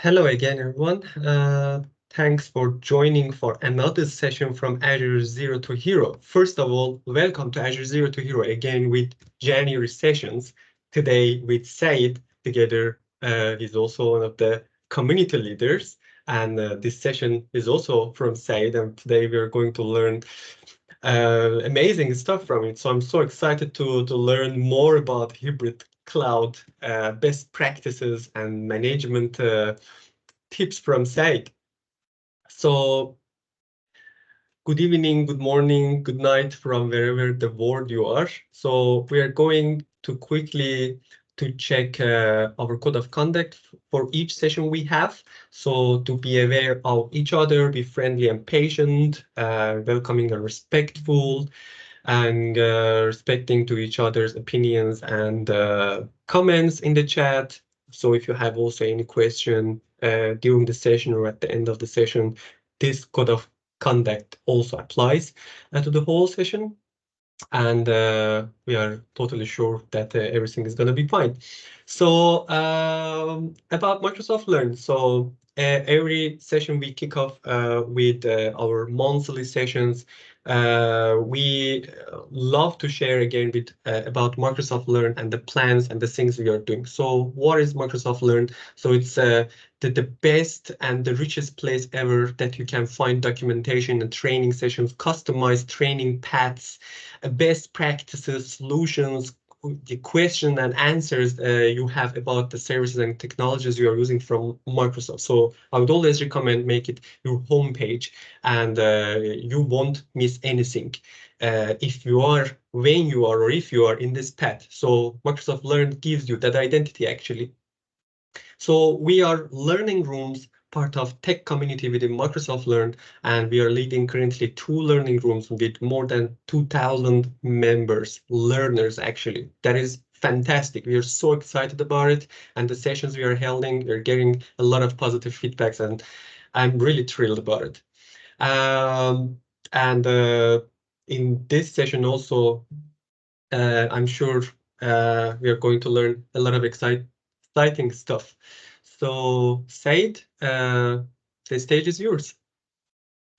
Hello again, everyone. Thanks for joining for another session from Azure Zero to Hero. First of all, welcome to Azure Zero to Hero again with January sessions. Today with Saeid together. He's also one of the community leaders. And this session is also from Saeid. And today we are going to learn amazing stuff from it. So I'm so excited to learn more about hybrid cloud best practices and management tips from Said. So good evening, good morning, good night from wherever the world you are. So we are going to quickly to check our code of conduct for each session we have. So to be aware of each other, be friendly and patient, welcoming and respectful, and respecting to each other's opinions and comments in the chat. So if you have also any question during the session or at the end of the session, this code of conduct also applies to the whole session. And we are totally sure that everything is going to be fine. So about Microsoft Learn. So every session we kick off with our monthly sessions. We love to share again with about Microsoft Learn and the plans and the things we are doing. So what is Microsoft Learn? So it's the best and the richest place ever that you can find documentation and training sessions, customized training paths, best practices, solutions, the question and answers you have about the services and technologies you are using from Microsoft. So I would always recommend make it your homepage, and you won't miss anything if you are, when you are, or if you are in this path. So Microsoft Learn gives you that identity actually. So we are learning rooms, part of tech community within Microsoft Learn, and we are leading currently 2 learning rooms with more than 2,000 members, learners actually. That is fantastic. We are so excited about it, and the sessions we are holding, we're getting a lot of positive feedbacks, and I'm really thrilled about it. And in this session also, I'm sure we are going to learn a lot of exciting stuff. So, Said, the stage is yours.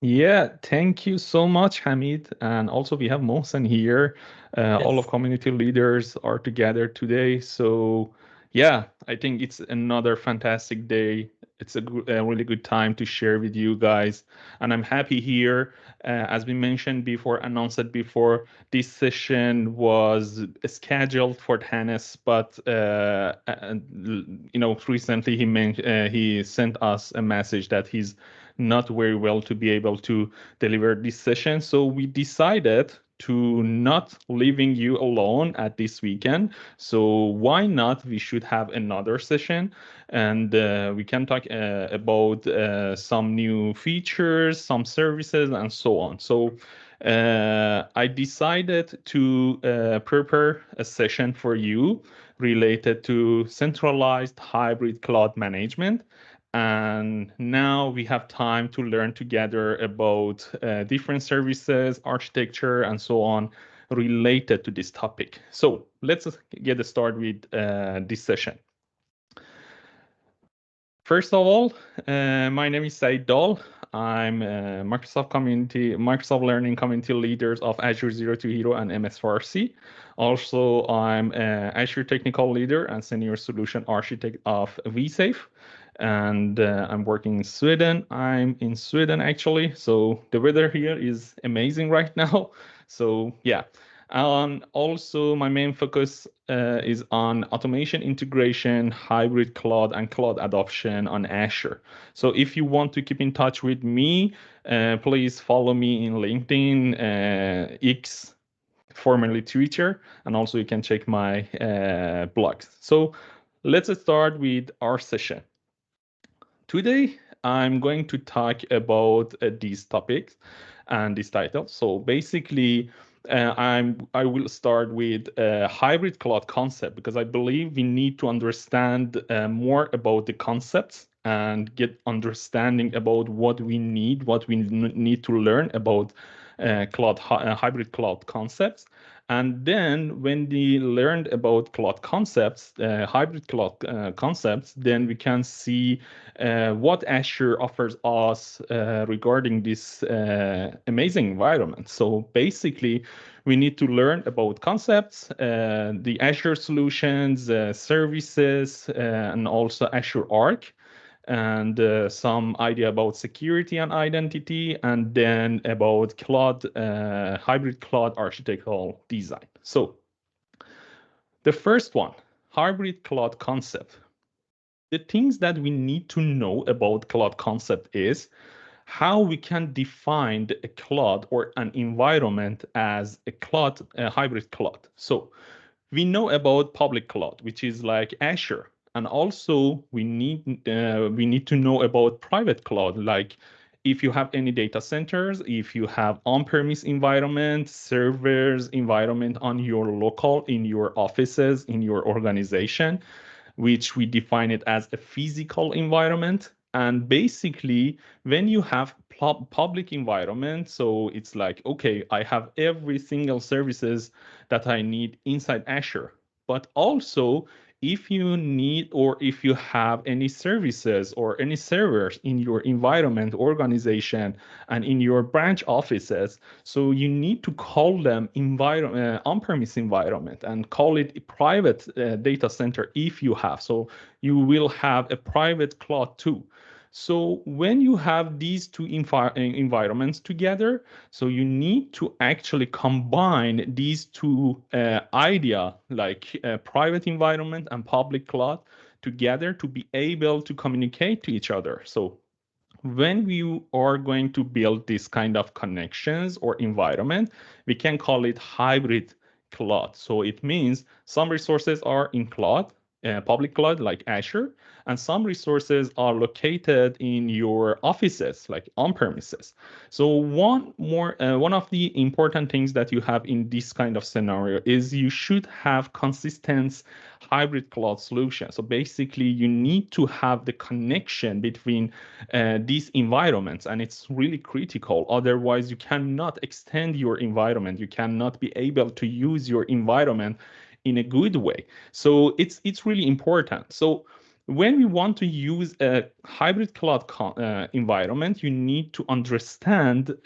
Yeah, thank you so much, Hamid. And also we have Mohsen here. All of Yes. community leaders are together today. So yeah, I think it's another fantastic day. It's a really good time to share with you guys. And I'm happy here. As we mentioned before, announced it before, this session was scheduled for Hannes, but recently he sent us a message that he's not very well to be able to deliver this session. So we decided to not leaving you alone at this weekend. So why not? We should have another session, and we can talk about some new features, some services, and so on. So I decided to prepare a session for you related to centralized hybrid cloud management. And now we have time to learn together about different services, architecture, and so on related to this topic. So let's get started with this session. First of all, my name is Saeid Dahl. I'm Microsoft Learning Community Leaders of Azure Zero to Hero and MS4C. Also, I'm Azure Technical Leader and Senior Solution Architect of vSafe. And I'm working in Sweden. I'm in Sweden actually, so the weather here is amazing right now. So yeah, also, my main focus is on automation integration, hybrid cloud, and cloud adoption on Azure. So if you want to keep in touch with me, please follow me in LinkedIn, X, formerly Twitter, and also you can check my blogs. So let's start with our session. Today, I'm going to talk about these topics and this title. So basically, I will start with a hybrid cloud concept because I believe we need to understand more about the concepts and get understanding about what we need to learn about hybrid cloud concepts. And then when we learned about cloud concepts, hybrid cloud concepts, then we can see what Azure offers us regarding this amazing environment. So basically, we need to learn about concepts, the Azure solutions, services, and also Azure Arc, and some idea about security and identity, and then about cloud, hybrid cloud architectural design. So the first one, hybrid cloud concept. The things that we need to know about cloud concept is how we can define a cloud or an environment as a cloud, a hybrid cloud. So we know about public cloud, which is like Azure. And also we need to know about private cloud, like if you have any data centers, if you have on-premise environment, servers environment on your local, in your offices, in your organization, which we define it as a physical environment. And basically, when you have public environment, so it's like, okay, I have every single services that I need inside Azure. But also, if you need or if you have any services or any servers in your environment, organization, and in your branch offices, so you need to call them on-premise environment and call it a private data center if you have. So you will have a private cloud too. So when you have these two environments together, so you need to actually combine these two idea, like private environment and public cloud together to be able to communicate to each other. So when we are going to build this kind of connections or environment, we can call it hybrid cloud. So it means some resources are in cloud, public cloud like Azure, and some resources are located in your offices like on-premises. So one of the important things that you have in this kind of scenario is you should have consistent hybrid cloud solution. So basically, you need to have the connection between these environments, and it's really critical. Otherwise, you cannot extend your environment. You cannot be able to use your environment in a good way. So it's really important. So when we want to use a hybrid cloud environment, you need to understand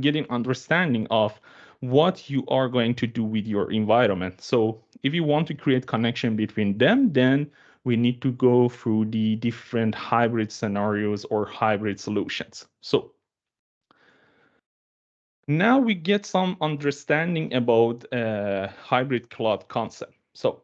getting understanding of what you are going to do with your environment. So if you want to create connection between them, then we need to go through the different hybrid scenarios or hybrid solutions. So now we get some understanding about hybrid cloud concept. So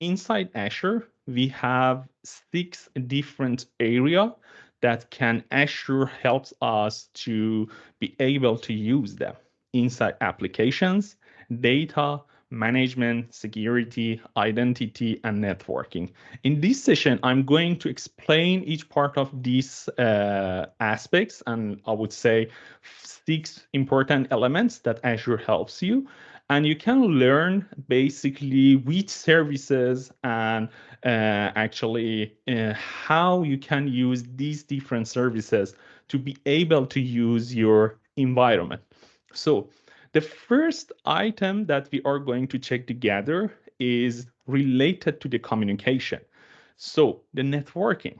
inside Azure, we have 6 different areas that Azure helps us to be able to use them. Inside applications, data, management, security, identity, and networking. In this session, I'm going to explain each part of these aspects, and I would say 6 important elements that Azure helps you. And you can learn basically which services and actually how you can use these different services to be able to use your environment. So the first item that we are going to check together is related to the communication. So the networking.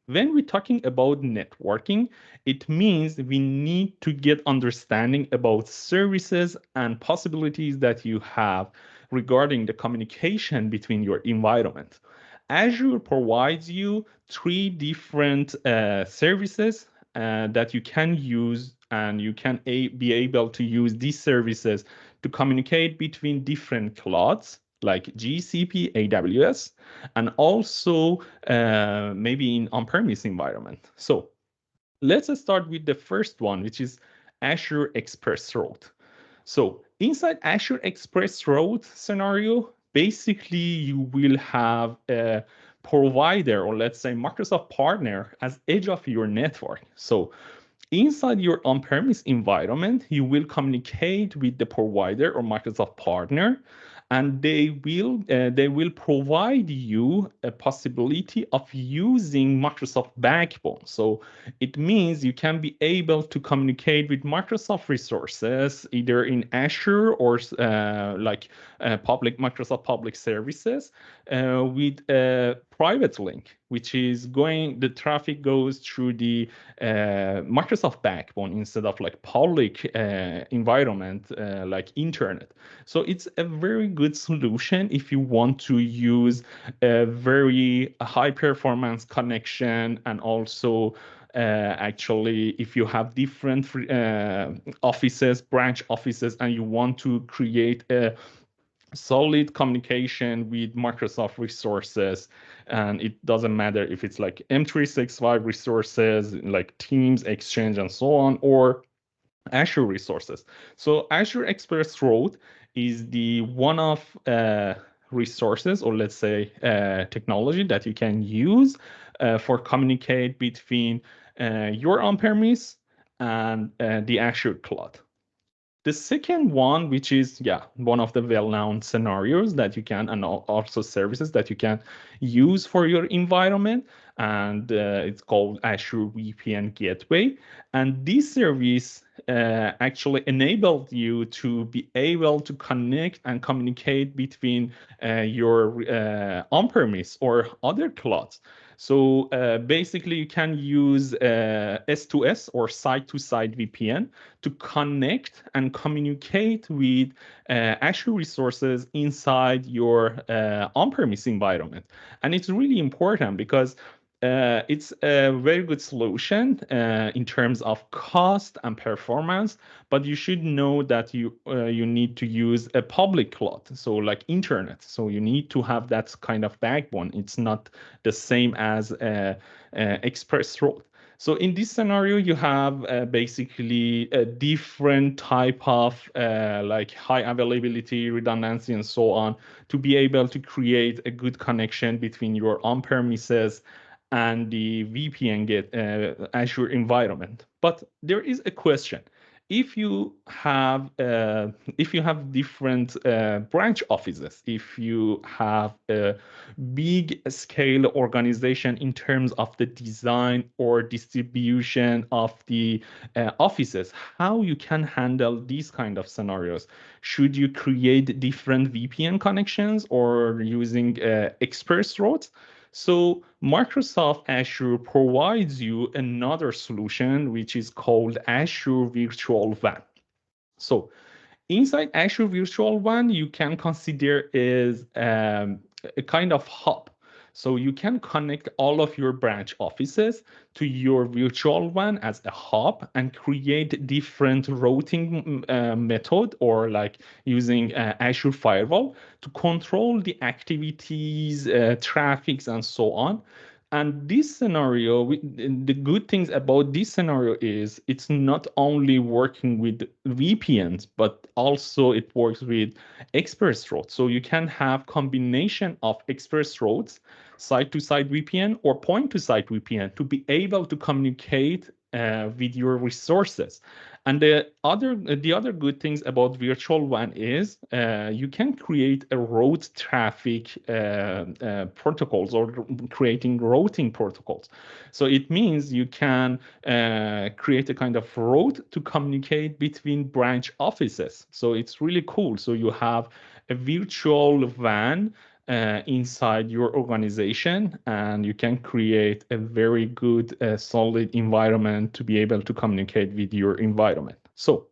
When we're talking about networking, it means we need to get understanding about services and possibilities that you have regarding the communication between your environment. Azure provides you 3 different services that you can use, and you can be able to use these services to communicate between different clouds like GCP, AWS, and also maybe in on-premise environment. So let's start with the first one, which is Azure Express Route. So inside Azure Express Route scenario, basically you will have a provider, or let's say Microsoft partner, as edge of your network. So inside your on-premise environment, you will communicate with the provider or Microsoft partner, and they will provide you a possibility of using Microsoft Backbone. So it means you can be able to communicate with Microsoft resources either in Azure or Microsoft public services with a private link, which is the traffic goes through the Microsoft Backbone instead of like public environment like internet. So it's a very good solution if you want to use a very high performance connection, and also actually if you have different offices, branch offices, and you want to create a solid communication with Microsoft resources, and it doesn't matter if it's like M365 resources like Teams, Exchange, and so on, or Azure resources. So Azure Express Route is the one of resources, or let's say technology that you can use for communicate between your on-premise and the Azure cloud. The second one, which is one of the well-known scenarios that you can, and also services that you can use for your environment, and it's called Azure VPN Gateway. And this service actually enabled you to be able to connect and communicate between your on-premise or other clouds. So basically, you can use S2S or site-to-site VPN to connect and communicate with Azure resources inside your on-premise environment. And it's really important because it's a very good solution in terms of cost and performance, but you should know that you need to use a public cloud, so like internet. So you need to have that kind of backbone. It's not the same as Express Route. So in this scenario, you have basically a different type of like high availability, redundancy, and so on, to be able to create a good connection between your on-premises and the VPN Azure environment. But there is a question. If you have different branch offices, if you have a big scale organization in terms of the design or distribution of the offices, how you can handle these kind of scenarios? Should you create different VPN connections or using Express routes? So Microsoft Azure provides you another solution, which is called Azure Virtual WAN. So inside Azure Virtual WAN, you can consider is a kind of hub. So you can connect all of your branch offices to your virtual WAN as a hub and create different routing method, or like using Azure Firewall to control the activities, traffics, and so on. And this scenario, the good things about this scenario is it's not only working with VPNs, but also it works with express routes. So you can have combination of express routes, site-to-site VPN or point-to-site VPN, to be able to communicate with your resources. And the other good things about virtual WAN is you can create a route traffic protocols, or creating routing protocols. So it means you can create a kind of route to communicate between branch offices. So it's really cool. So you have a virtual WAN inside your organization, and you can create a very good, solid environment to be able to communicate with your environment. So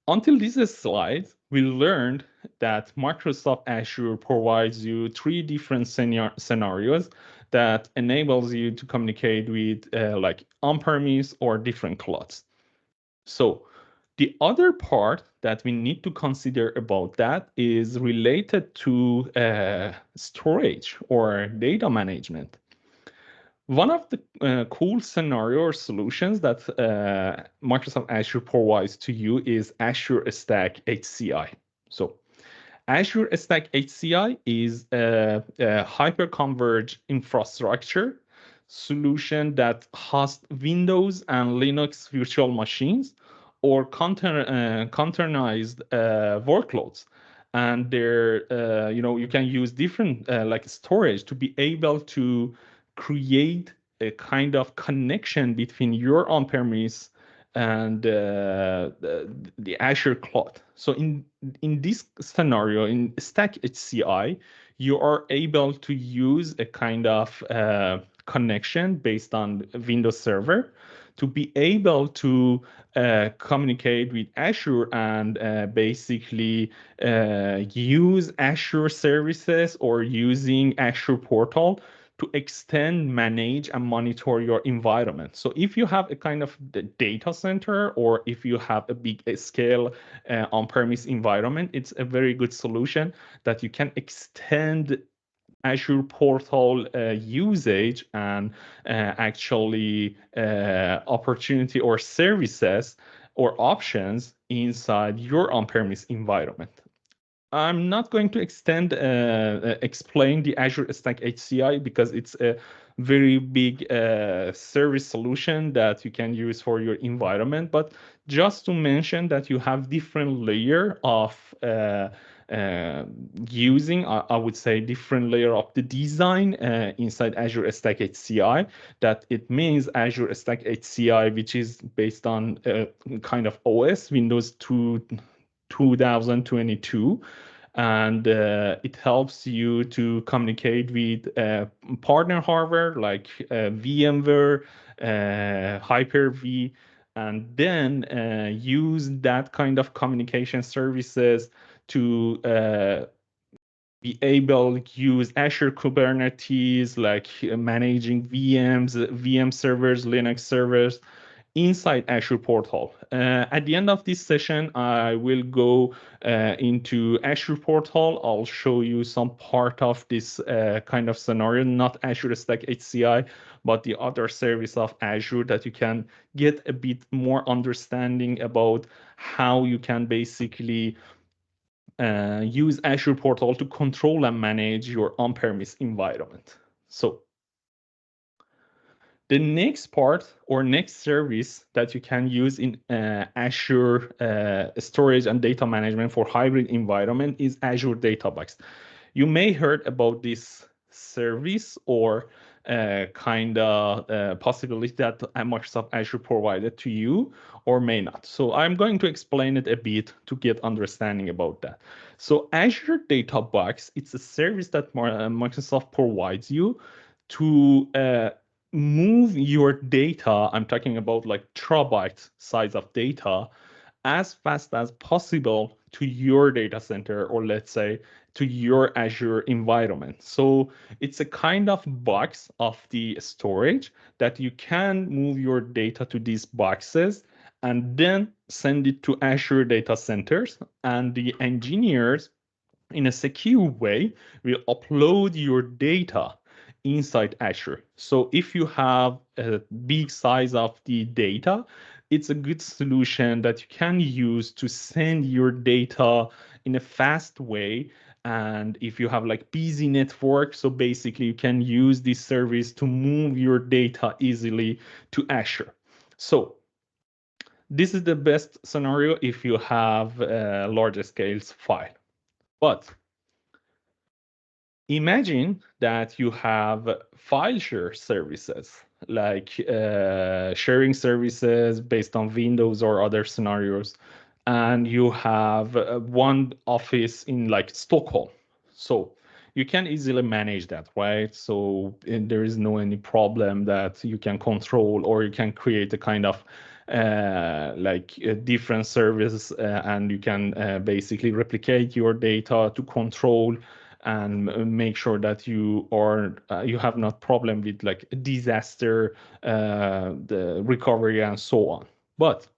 until this slide, we learned that Microsoft Azure provides you 3 different scenarios that enables you to communicate with like on-premise or different clouds. So the other part that we need to consider about that is related to storage or data management. One of the cool scenario or solutions that Microsoft Azure provides to you is Azure Stack HCI. So Azure Stack HCI is a hyper-converged infrastructure solution that hosts Windows and Linux virtual machines or containerized workloads. and there, you can use different like storage to be able to create a kind of connection between your on-premise and the Azure cloud. So in this scenario, in Stack HCI, you are able to use a kind of connection based on Windows Server to be able to communicate with Azure and basically use Azure services or using Azure portal to extend, manage, and monitor your environment. So if you have a kind of data center or if you have a big scale on-premise environment, it's a very good solution that you can extend Azure portal usage and actually opportunity or services or options inside your on-premise environment. I'm not going to explain the Azure Stack HCI because it's a very big service solution that you can use for your environment. But just to mention that you have different layer of using, I would say, different layer of the design inside Azure Stack HCI. That it means Azure Stack HCI, which is based on kind of OS Windows 2022, and it helps you to communicate with partner hardware like VMware, Hyper-V, and then use that kind of communication services to be able to use Azure Kubernetes, like managing VMs, VM servers, Linux servers, inside Azure portal. At the end of this session, I will go into Azure portal. I'll show you some part of this kind of scenario, not Azure Stack HCI, but the other service of Azure that you can get a bit more understanding about how you can basically use Azure portal to control and manage your on-premise environment. So the next part or next service that you can use in Azure storage and data management for hybrid environment is Azure Databox. You may heard about this service or kind of possibility that Microsoft Azure provided to you or may not. So I'm going to explain it a bit to get understanding about that. So Azure Databox, it's a service that Microsoft provides you to move your data, I'm talking about like terabyte size of data, as fast as possible to your data center, or let's say to your Azure environment. So it's a kind of box of the storage that you can move your data to these boxes and then send it to Azure data centers, and the engineers in a secure way will upload your data inside Azure. So if you have a big size of the data, it's a good solution that you can use to send your data in a fast way. And if you have like busy network, so basically you can use this service to move your data easily to Azure. So this is the best scenario if you have a large scale file. But imagine that you have file share services, like sharing services based on Windows or other scenarios, and you have one office in like Stockholm. So you can easily manage that, right? So there is no any problem that you can control, or you can create a kind of like a different service, and you can basically replicate your data to control and make sure that you are you have not problem with like disaster, the recovery and so on. But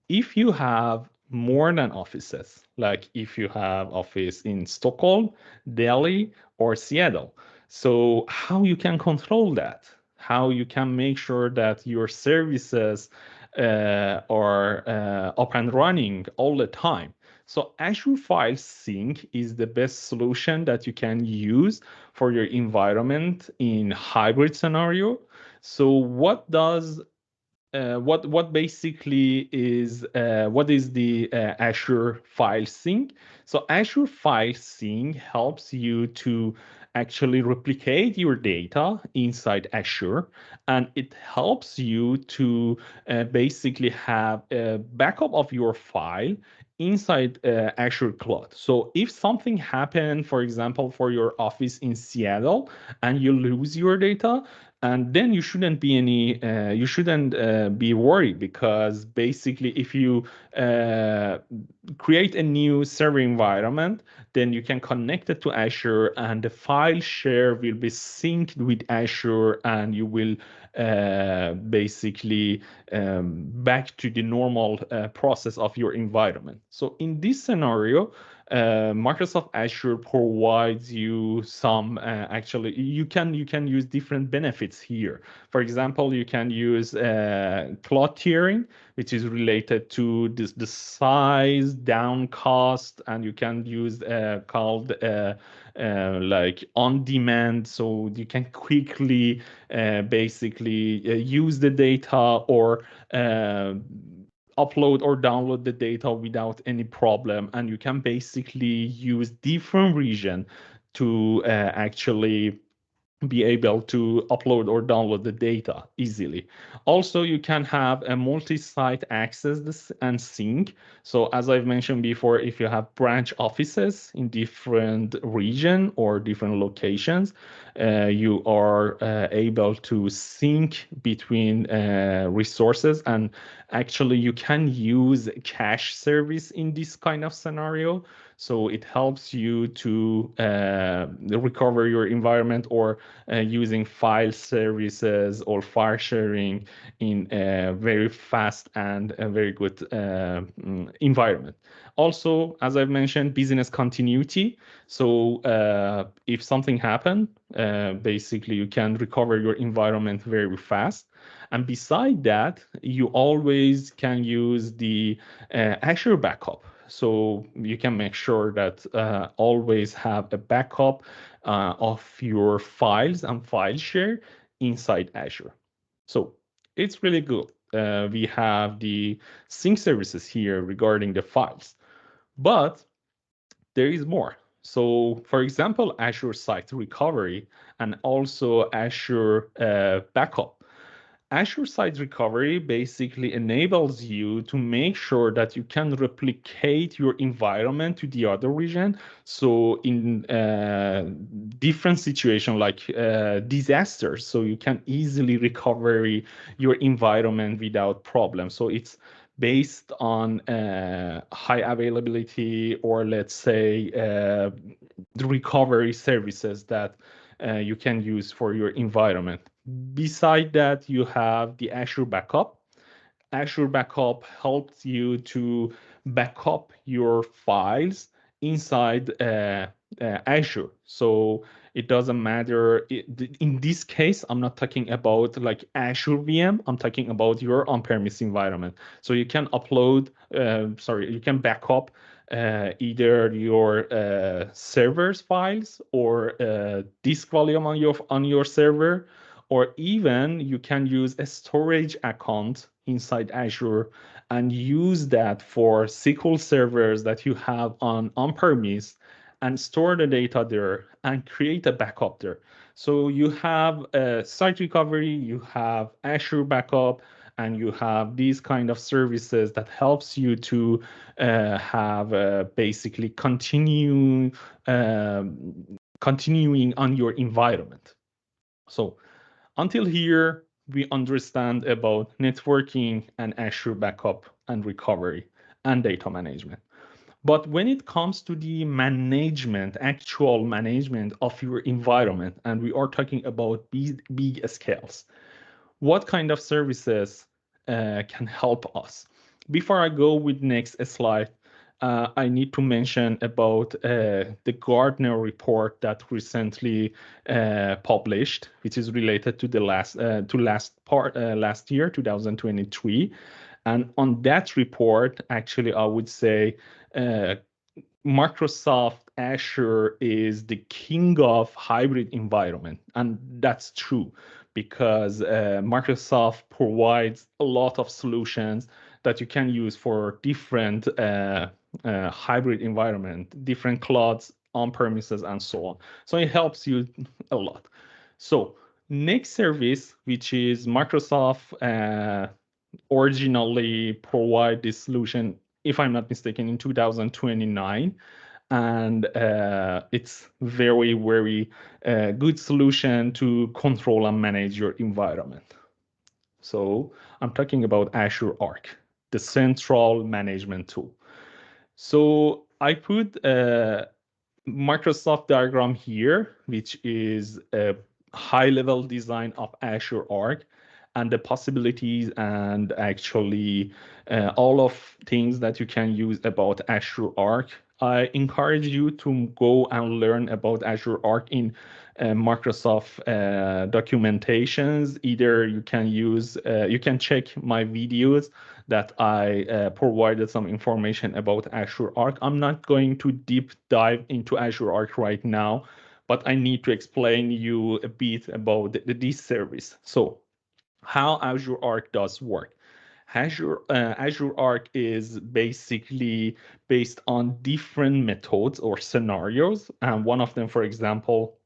if you have more than offices, like if you have office in Stockholm, Delhi, or Seattle, so how you can control that? How you can make sure that your services are up and running all the time? So Azure File Sync is the best solution that you can use for your environment in hybrid scenario. So what does what basically is what is the Azure File Sync? So Azure File Sync helps you to actually replicate your data inside Azure, and it helps you to basically have a backup of your file inside Azure Cloud. So if something happened, for example, for your office in Seattle, and you lose your data, and then you shouldn't be worried, because basically if you create a new server environment, then you can connect it to Azure, and the file share will be synced with Azure, and you will basically back to the normal process of your environment. So in this scenario, Microsoft Azure provides you some actually you can use different benefits here. For example, you can use cloud tiering, which is related to the size, down cost, and you can use called like on demand, so you can quickly basically use the data, or upload or download the data without any problem, and you can basically use different region to actually be able to upload or download the data easily. Also, you can have a multi-site access and sync. So as I've mentioned before, if you have branch offices in different region or different locations, you are able to sync between resources, and actually you can use cache service in this kind of scenario. So it helps you to recover your environment, or using file services or file sharing in a very fast and a very good environment. Also, as I've mentioned, business continuity. So if something happened, basically you can recover your environment very fast. And beside that, you always can use the Azure backup. So you can make sure that always have a backup of your files and file share inside Azure. So it's really good. We have the sync services here regarding the files, but there is more. So for example, Azure Site Recovery and also Azure Backup. Azure Site Recovery basically enables you to make sure that you can replicate your environment to the other region. So in different situations like disasters, so you can easily recover your environment without problem. So it's based on high availability, or let's say the recovery services that you can use for your environment. Beside that, you have the Azure Backup. Azure Backup helps you to back up your files inside Azure. So it doesn't matter. In this case, I'm not talking about like Azure VM. I'm talking about your on-premise environment. So you can upload, you can back up either your server's files, or disk volume on your server, or even you can use a storage account inside Azure and use that for SQL servers that you have on-premise, and store the data there and create a backup there. So you have site recovery, you have Azure backup, and you have these kind of services that helps you to have basically continuing on your environment. So until here, we understand about networking and Azure backup and recovery and data management. But when it comes to the management, actual management of your environment, and we are talking about big scales, what kind of services can help us? Before I go with next slide, I need to mention about the Gartner report that recently published, which is related to the last year, 2023. And on that report, actually, I would say Microsoft Azure is the king of hybrid environment, and that's true because Microsoft provides a lot of solutions that you can use for different hybrid environment, different clouds, on premises, and so on. So it helps you a lot. So next service, which is Microsoft originally provide this solution, if I'm not mistaken, in 2029. And it's very, very good solution to control and manage your environment. So I'm talking about Azure Arc, the central management tool. So I put a Microsoft diagram here, which is a high-level design of Azure Arc and the possibilities and actually all of things that you can use about Azure Arc. I encourage you to go and learn about Azure Arc in Microsoft documentations. Either you can use, you can check my videos that I provided some information about Azure Arc. I'm not going to deep dive into Azure Arc right now, but I need to explain you a bit about this service. So how Azure Arc does work. Azure Arc is basically based on different methods or scenarios. And one of them, for example,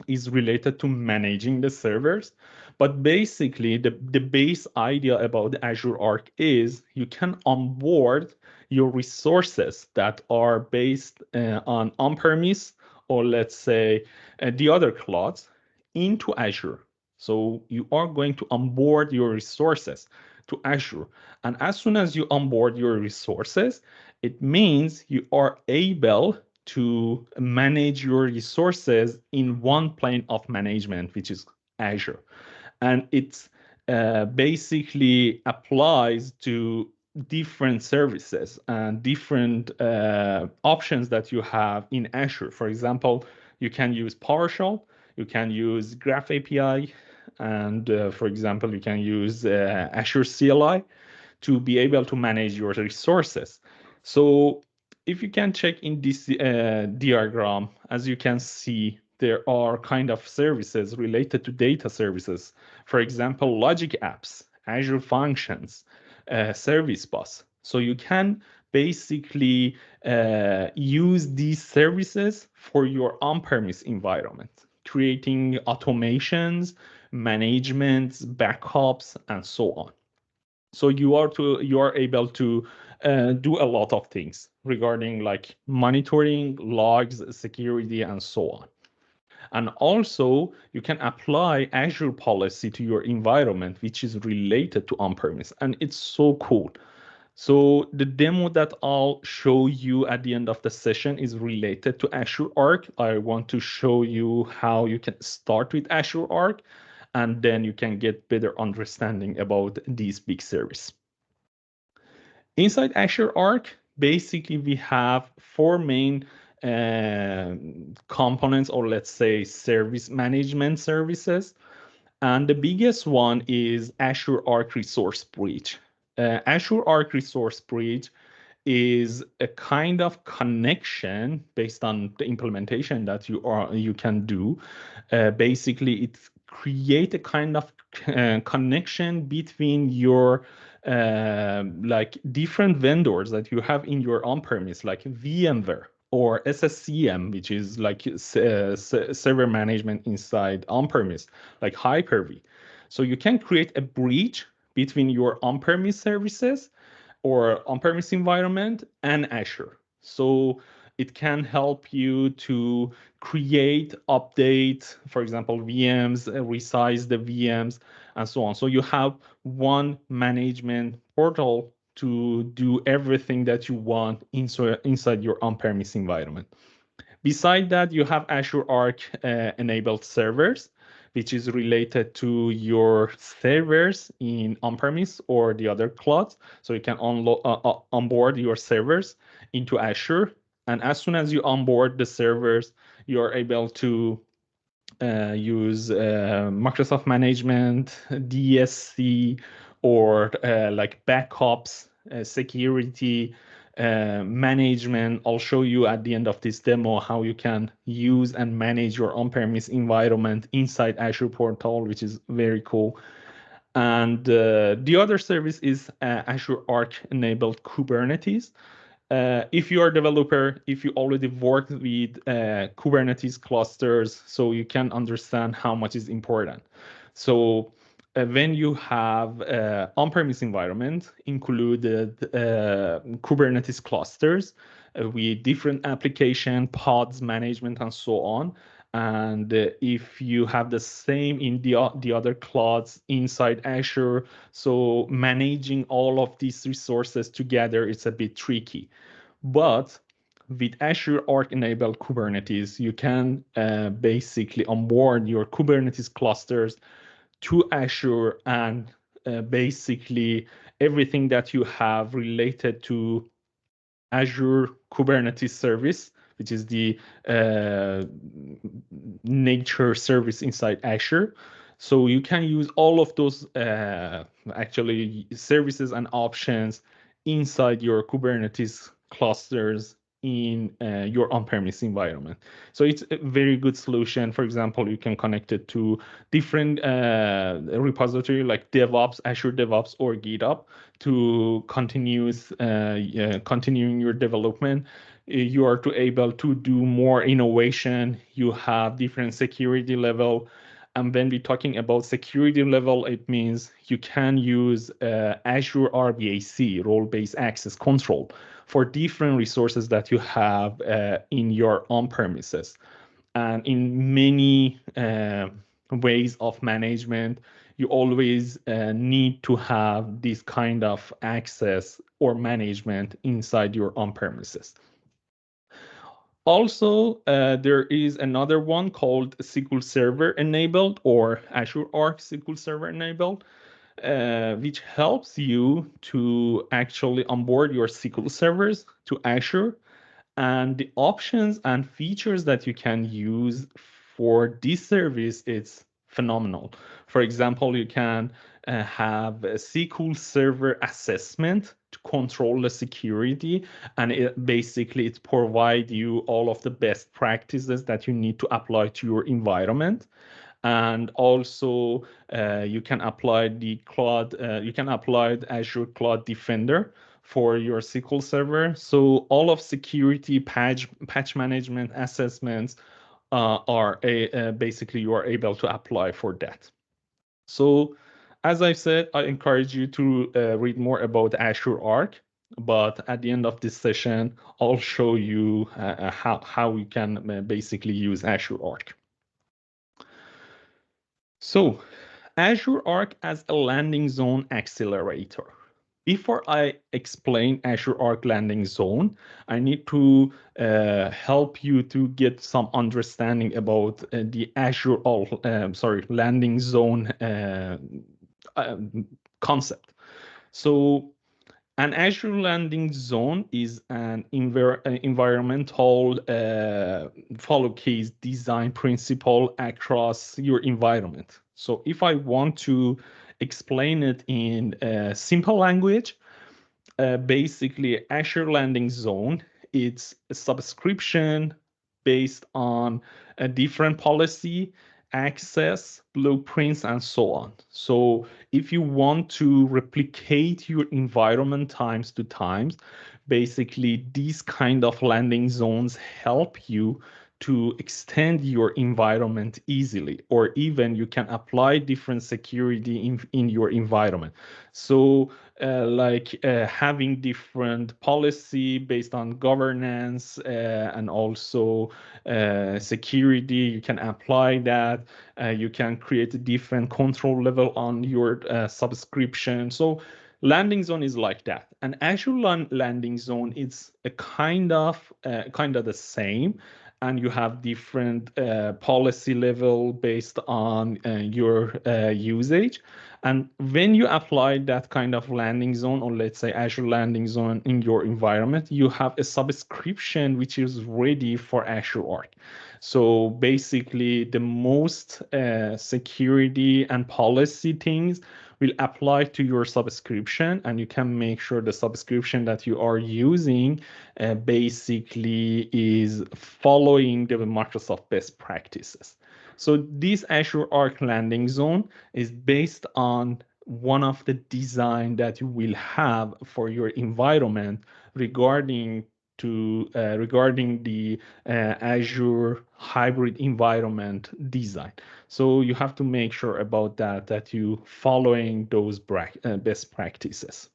is related to managing the servers. But basically, the base idea about Azure Arc is you can onboard your resources that are based on on-premise or let's say the other clouds into Azure. So you are going to onboard your resources to Azure. And as soon as you onboard your resources, it means you are able to manage your resources in one plane of management, which is Azure. And it basically applies to different services and different options that you have in Azure. For example, you can use PowerShell, you can use Graph API, and for example, you can use Azure CLI to be able to manage your resources. So if you can check in this diagram, as you can see, there are kind of services related to data services. For example, logic apps, Azure Functions, Service Bus. So you can basically use these services for your on-premise environment, creating automations, managements, backups, and so on. So you are able to do a lot of things regarding like monitoring, logs, security, and so on. And also you can apply Azure Policy to your environment, which is related to on-premise, and it's so cool. So the demo that I'll show you at the end of the session is related to Azure Arc. I want to show you how you can start with Azure Arc, and then you can get better understanding about these big services. Inside Azure Arc, basically we have four main components, or let's say service management services. And the biggest one is Azure Arc Resource Bridge. Azure Arc Resource Bridge is a kind of connection based on the implementation that you can do. Basically, it create a kind of connection between your like different vendors that you have in your on-premise, like VMware or SSCM, which is like server management inside on-premise, like Hyper-V. So you can create a bridge between your on-premise services or on-premise environment and Azure. So it can help you to create, update, for example, VMs, resize the VMs, and so on. So you have one management portal to do everything that you want inside your on-premise environment. Beside that, you have Azure Arc enabled servers, which is related to your servers in on-premise or the other clouds. So you can onboard your servers into Azure. And as soon as you onboard the servers, you're able to use Microsoft Management, DSC, or like backups, security, management. I'll show you at the end of this demo how you can use and manage your on-premise environment inside Azure Portal, which is very cool. And the other service is Azure Arc enabled Kubernetes. If you are a developer, if you already worked with Kubernetes clusters, so you can understand how much is important. So when you have on-premise environment included Kubernetes clusters with different application, pods management, and so on, and if you have the same in the other clouds inside Azure, so managing all of these resources together, it's a bit tricky. But with Azure Arc enabled Kubernetes, you can basically onboard your Kubernetes clusters to Azure, and basically everything that you have related to Azure Kubernetes service, which is the nature service inside Azure. So you can use all of those actually services and options inside your Kubernetes clusters in your on-premise environment. So it's a very good solution. For example, you can connect it to different repository like DevOps, Azure DevOps, or GitHub to continuing your development. You are able to do more innovation. You have different security level. And when we're talking about security level, it means you can use Azure RBAC, role-based access control, for different resources that you have in your on-premises. And in many ways of management, you always need to have this kind of access or management inside your on-premises. Also, there is another one called SQL Server Enabled, or Azure Arc SQL Server Enabled, which helps you to actually onboard your SQL servers to Azure. And the options and features that you can use for this service, it's phenomenal. For example, you can have a SQL Server assessment to control the security, and it provides you all of the best practices that you need to apply to your environment. And also you can apply the Azure Cloud Defender for your SQL Server. So all of security patch management assessments are basically you are able to apply for that. So as I said, I encourage you to read more about Azure Arc. But at the end of this session, I'll show you how you can basically use Azure Arc. So Azure Arc as a landing zone accelerator. Before I explain Azure Arc landing zone, I need to help you to get some understanding about the Azure landing zone concept. So an Azure landing zone is an environmental follow case design principle across your environment. So if I want to explain it in simple language, basically Azure landing zone, it's a subscription based on a different policy, access, blueprints, and so on. So if you want to replicate your environment times to times, basically these kind of landing zones help you to extend your environment easily, or even you can apply different security in your environment. So having different policy based on governance and also security, you can apply that. You can create a different control level on your subscription. So landing zone is like that. And Azure landing zone is a kind of the same, and you have different policy level based on your usage. And when you apply that kind of landing zone, or let's say Azure landing zone in your environment, you have a subscription which is ready for Azure Arc. So basically the most security and policy things will apply to your subscription, and you can make sure the subscription that you are using basically is following the Microsoft best practices. So this Azure Arc landing zone is based on one of the design that you will have for your environment regarding the Azure hybrid environment design. So you have to make sure about that you following those best practices.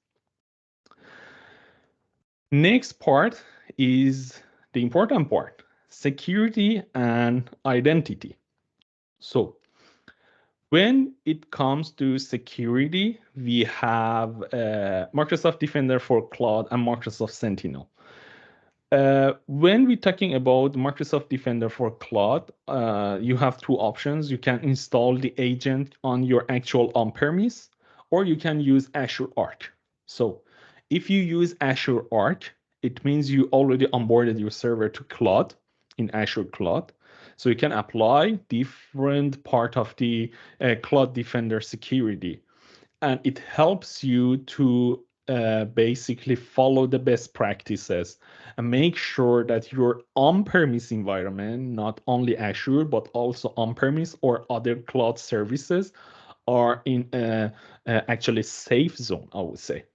Next part is the important part, security and identity. So when it comes to security, we have Microsoft Defender for Cloud and Microsoft Sentinel. When we're talking about Microsoft Defender for Cloud, you have two options. You can install the agent on your actual on-premise, or you can use Azure Arc. So if you use Azure Arc, it means you already onboarded your server to cloud in Azure Cloud. So you can apply different part of the Cloud Defender security. And it helps you to basically follow the best practices and make sure that your on-premise environment, not only Azure, but also on-premise or other cloud services are in actually safe zone, I would say.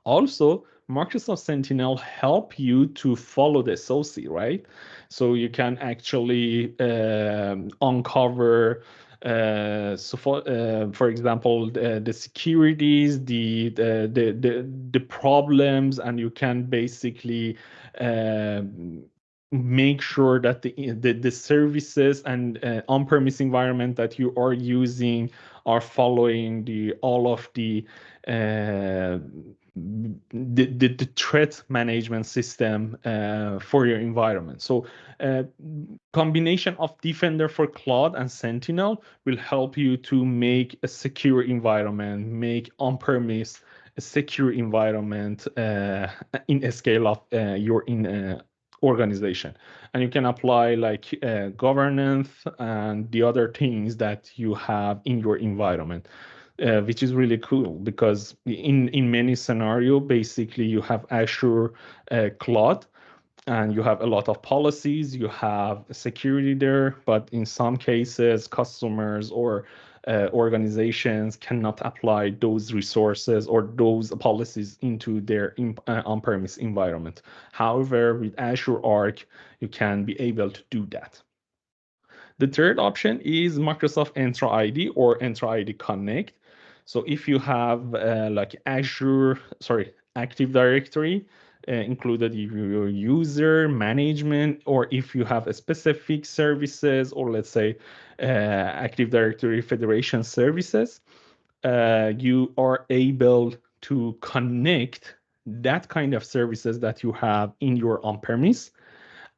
Also, Microsoft Sentinel help you to follow the SOC, right? So you can actually uncover for example, the securities, the problems, and you can basically make sure that the services and on-premise environment that you are using are following all of the threat management system for your environment. So combination of Defender for Cloud and Sentinel will help you to make a secure environment, make on-premise a secure environment in a scale of your organization. And you can apply like governance and the other things that you have in your environment. Which is really cool because in many scenario, basically you have Azure Cloud and you have a lot of policies, you have security there, but in some cases, customers or organizations cannot apply those resources or those policies into their on-premise environment. However, with Azure Arc, you can be able to do that. The third option is Microsoft Entra ID or Entra ID Connect. So if you have like Active Directory included in your user management, or if you have a specific services, or let's say Active Directory Federation services, you are able to connect that kind of services that you have in your on-premise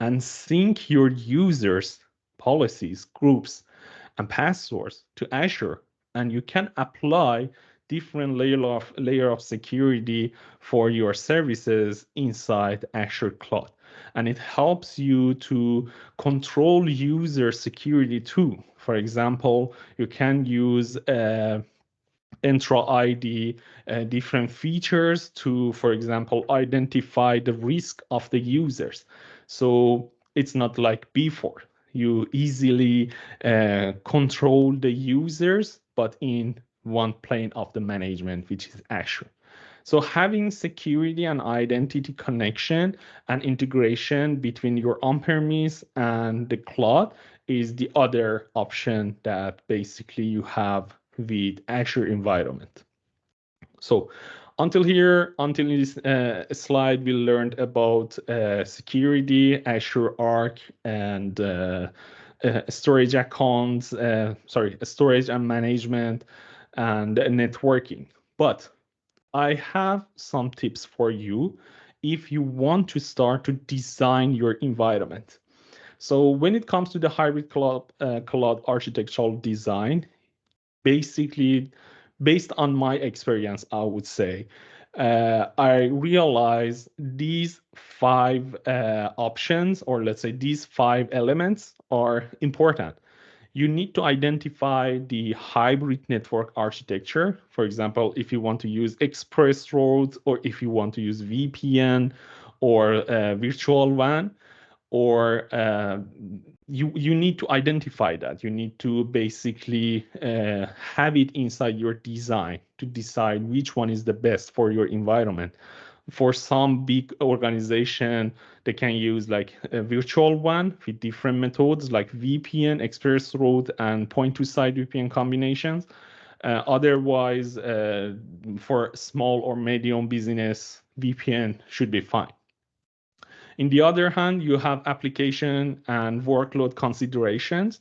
and sync your users, policies, groups, and passwords to Azure, and you can apply different layer of security for your services inside Azure Cloud. And it helps you to control user security too. For example, you can use Entra ID different features to, for example, identify the risk of the users. So it's not like before. You easily control the users, but in one plane of the management, which is Azure. So having security and identity connection and integration between your on-premise and the cloud is the other option that basically you have with Azure environment. So until this slide, we learned about security, Azure Arc, and storage accounts, storage and management, and networking. But I have some tips for you if you want to start to design your environment. So when it comes to the hybrid cloud architectural design, basically, based on my experience, I would say, I realize these 5 options, or let's say these 5 elements are important. You need to identify the hybrid network architecture. For example, if you want to use express routes, or if you want to use VPN or virtual WAN, or you need to identify that. You need to basically have it inside your design to decide which one is the best for your environment. For some big organization, they can use like a virtual one with different methods like VPN, express route, and point-to-site VPN combinations. Otherwise, for small or medium business, VPN should be fine. In the other hand, you have application and workload considerations.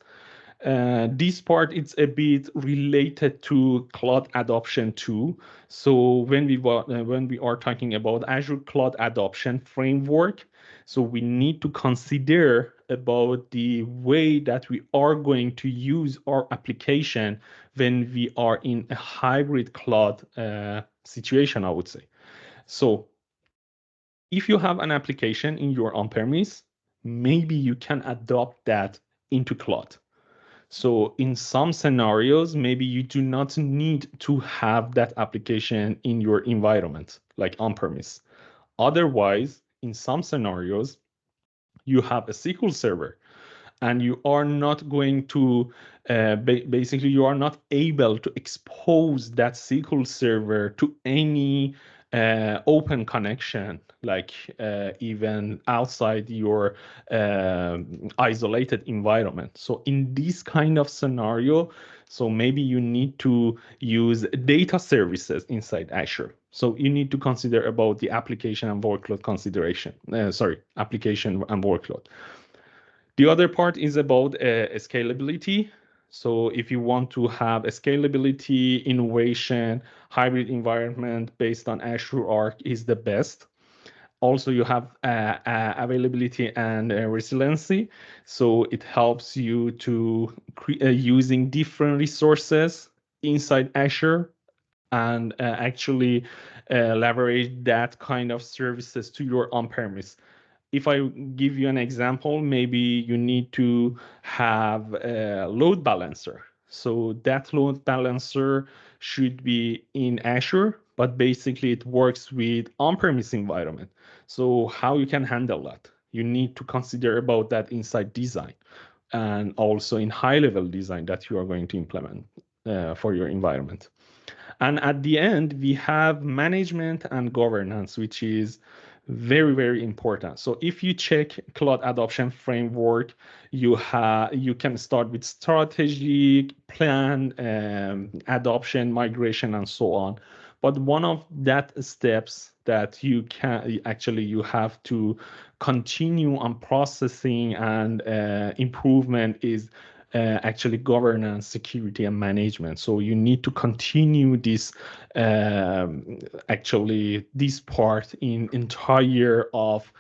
This part is a bit related to cloud adoption too. So when we are talking about Azure Cloud Adoption Framework, so we need to consider about the way that we are going to use our application when we are in a hybrid cloud situation, I would say. So if you have an application in your on-premise, maybe you can adopt that into cloud. So in some scenarios, maybe you do not need to have that application in your environment, like on-premise. Otherwise, in some scenarios, you have a SQL server and you are not going to, basically, you are not able to expose that SQL server to any open connection, like even outside your isolated environment. So in this kind of scenario, so maybe you need to use data services inside Azure. So you need to consider about the application and workload consideration. Application and workload. The other part is about scalability. So if you want to have a scalability, innovation, hybrid environment based on Azure Arc is the best. Also, you have availability and resiliency. So it helps you to using different resources inside Azure and actually leverage that kind of services to your on-premise. If I give you an example, maybe you need to have a load balancer. So that load balancer should be in Azure, but basically it works with on-premise environment. So how you can handle that? You need to consider about that inside design and also in high-level design that you are going to implement for your environment. And at the end, we have management and governance, which is very, very important. So if you check cloud adoption framework, you can start with strategy, plan, adoption, migration, and so on. But one of that steps that you have to continue on processing and improvement is actually governance, security, and management. So you need to continue this this part in entire of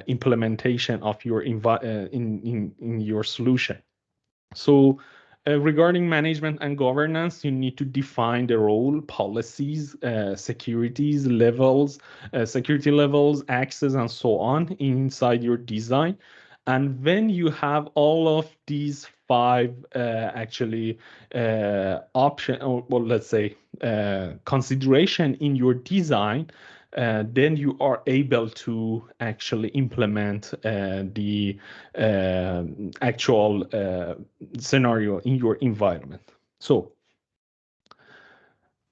implementation of your in your solution. So regarding management and governance, you need to define the role, policies, security levels, access, and so on inside your design. And when you have all of these five option, or well, let's say consideration in your design, then you are able to actually implement the actual scenario in your environment. So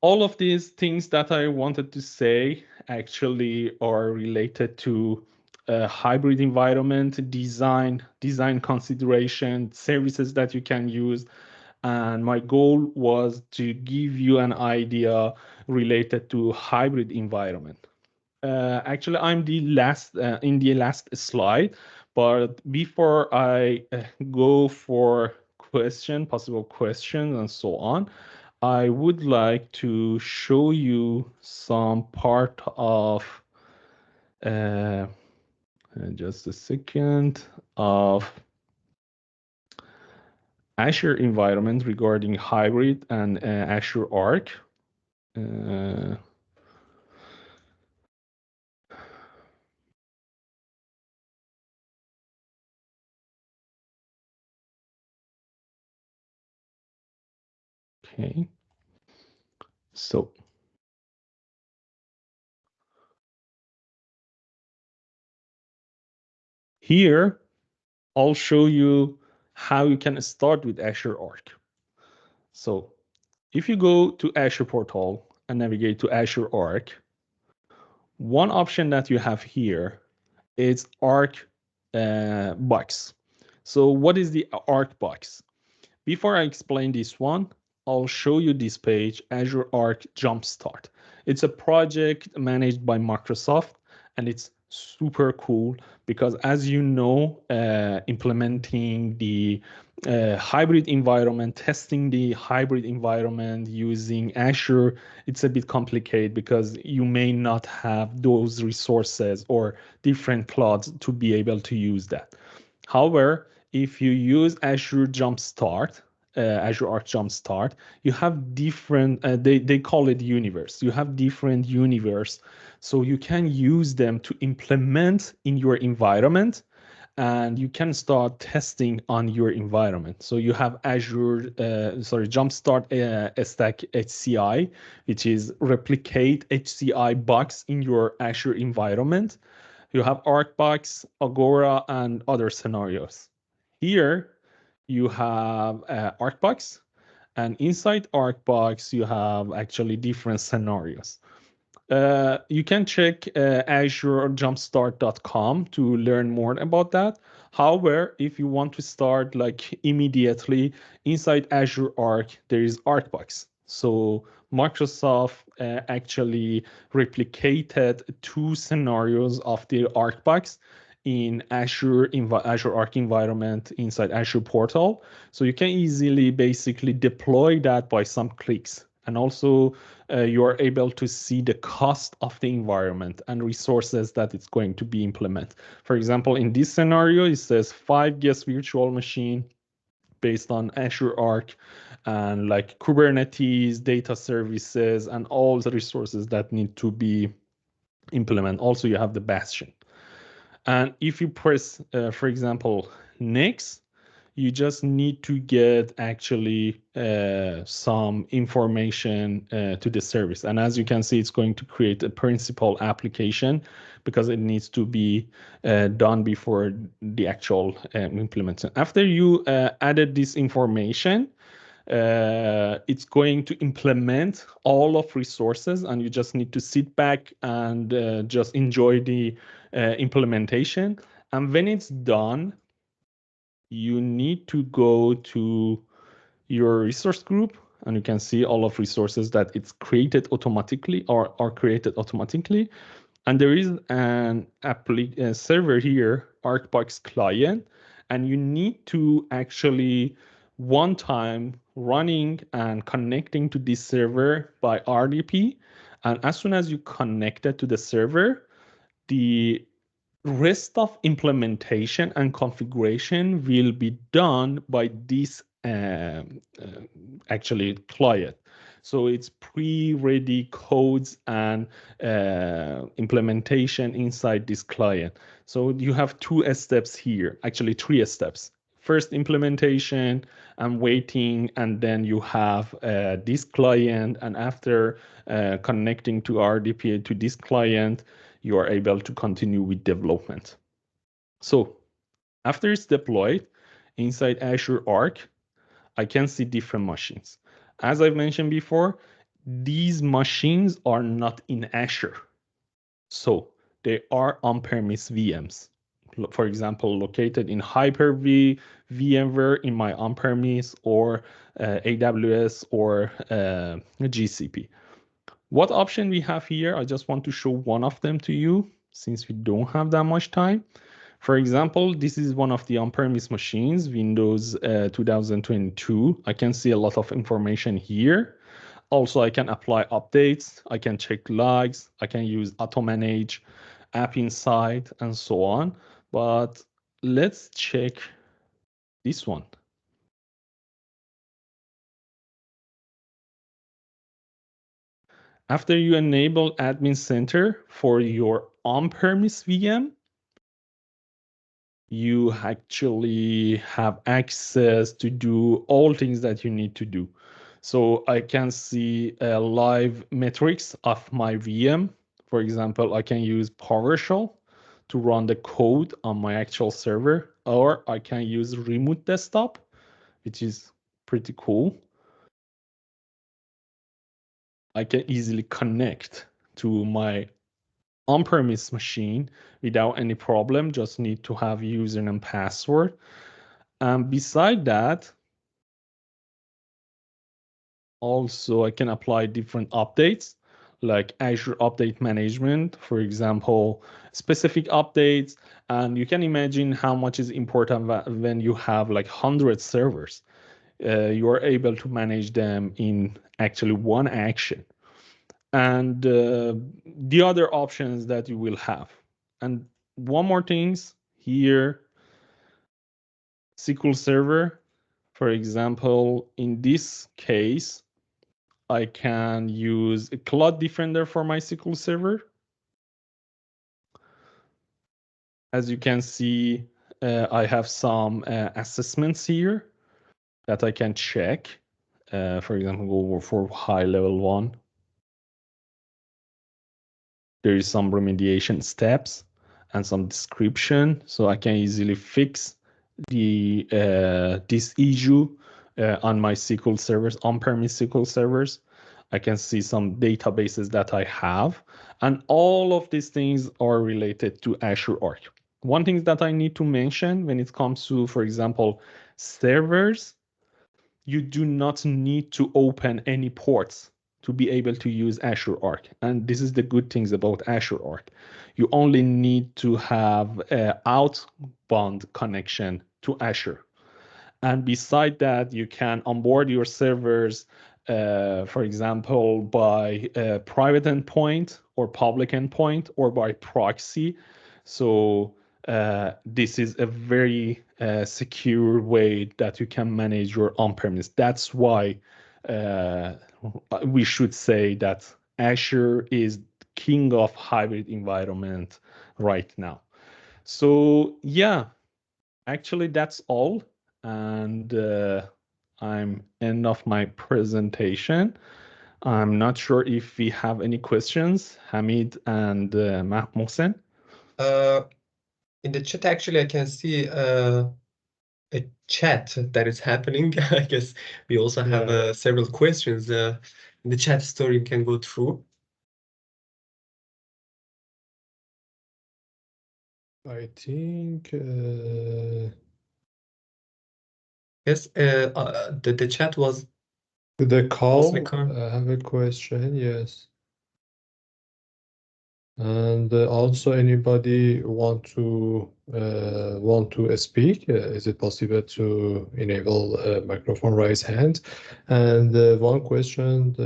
all of these things that I wanted to say actually are related to hybrid environment, design consideration, services that you can use. And my goal was to give you an idea related to hybrid environment. Actually, I'm the last in the last slide, but before I go for possible questions and so on, I would like to show you some part of just a second of Azure environment regarding hybrid and Azure Arc. Okay. So here, I'll show you how you can start with Azure Arc. So if you go to Azure portal and navigate to Azure Arc, one option that you have here is Arc box. So what is the Arc box? Before I explain this one, I'll show you this page, Azure Arc Jumpstart. It's a project managed by Microsoft, and it's super cool because, as you know, implementing the hybrid environment, testing the hybrid environment using Azure, it's a bit complicated because you may not have those resources or different clouds to be able to use that. However, if you use Azure Jumpstart, Azure Arc Jumpstart, you have different, they call it universe. You have different universe. So you can use them to implement in your environment, and you can start testing on your environment. So you have Jumpstart Stack HCI, which is replicate HCI box in your Azure environment. You have ArcBox, Agora, and other scenarios. Here, you have ArcBox, and inside ArcBox, you have actually different scenarios. You can check azurejumpstart.com to learn more about that. However, if you want to start like immediately inside Azure Arc, there is ArcBox. So Microsoft actually replicated two scenarios of the ArcBox in Azure Arc environment inside Azure portal. So you can easily basically deploy that by some clicks. And also you are able to see the cost of the environment and resources that it's going to be implemented. For example, in this scenario, it says 5 guest virtual machine based on Azure Arc and like Kubernetes, data services, and all the resources that need to be implemented. Also, you have the Bastion. And if you press, for example, next, you just need to get actually some information to the service. And as you can see, it's going to create a principal application because it needs to be done before the actual implementation. After you added this information, it's going to implement all of resources, and you just need to sit back and just enjoy the implementation. And when it's done, you need to go to your resource group, and you can see all of resources that it's created automatically or are created automatically. And there is an server here, ArcBox client, and you need to actually one time running and connecting to this server by RDP. And as soon as you connect it to the server, the rest of implementation and configuration will be done by this actually client. So it's pre-ready codes and implementation inside this client. So you have 2 steps here, actually 3 steps. First implementation and waiting, and then you have this client, and after connecting to RDP to this client, you are able to continue with development. So after it's deployed inside Azure Arc, I can see different machines. As I've mentioned before, these machines are not in Azure. So they are on-premise VMs. For example, located in Hyper-V, VMware in my on-premise, or AWS or GCP. What option we have here? I just want to show one of them to you since we don't have that much time. For example, this is one of the on-premise machines, Windows 2022. I can see a lot of information here. Also, I can apply updates. I can check logs. I can use auto manage, app insight, and so on. But let's check this one. After you enable Admin Center for your on-premise VM, you actually have access to do all things that you need to do. So I can see live metrics of my VM. For example, I can use PowerShell to run the code on my actual server, or I can use remote desktop, which is pretty cool. I can easily connect to my on-premise machine without any problem, just need to have username and password. And beside that, also I can apply different updates like Azure Update Management, for example, specific updates. And you can imagine how much is important when you have like 100 servers. You are able to manage them in actually one action. And the other options that you will have. And one more things here, SQL Server, for example, in this case, I can use a Cloud Defender for my SQL Server. As you can see, I have some assessments here that I can check. For example, go for high level one. There is some remediation steps and some description, so I can easily fix the this issue on my SQL servers, on-premise SQL servers. I can see some databases that I have, and all of these things are related to Azure Arc. One thing that I need to mention when it comes to, for example, servers, you do not need to open any ports to be able to use Azure Arc. And this is the good things about Azure Arc. You only need to have an outbound connection to Azure. And beside that, you can onboard your servers, for example, by a private endpoint or public endpoint or by proxy. So this is a very secure way that you can manage your on-premise. That's why we should say that Azure is king of hybrid environment right now. So yeah, actually that's all. And I'm end of my presentation. I'm not sure if we have any questions, Hamid and Mohsen. In the chat, actually, I can see a chat that is happening. I guess we also have several questions in the chat story you can go through. I think Yes, the chat was the call. Osman. I have a question. Yes. And also, anybody want to speak? Is it possible to enable microphone raise hand? And one question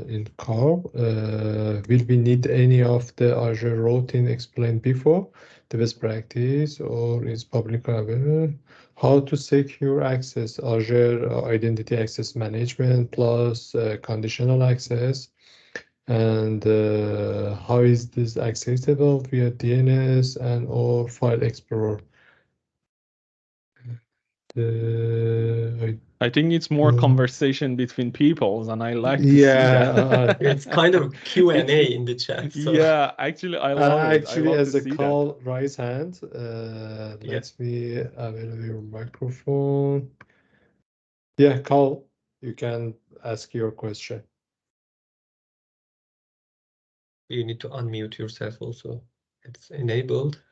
in car, will we need any of the Azure routine explained before, the best practice, or is public available? How to secure access, Azure Identity Access Management plus conditional access? And how is this accessible via DNS and or File Explorer? I think it's more conversation between peoples, and I like to see Yeah, that. It's kind of Q&A in the chat. So. Yeah, actually, I love it. I actually, love to as a see that. call, raise hand. Let me avail your microphone. Yeah, call. You can ask your question. You need to unmute yourself also. It's enabled.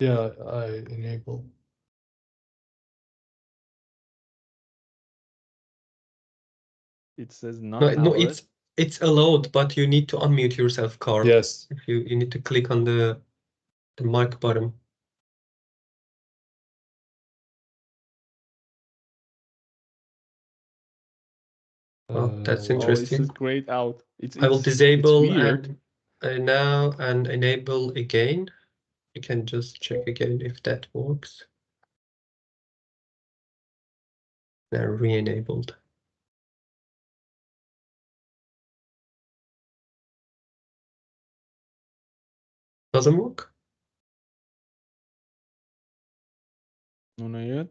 Yeah, I enable. It says not No, allowed. it's allowed, but you need to unmute yourself, Carl. Yes. If you need to click on the mic button. Oh, that's Oh, interesting. it's grayed out. I will It's disable weird. and now and enable again. You can just check again if that works. They're re-enabled. Doesn't work? No, not yet.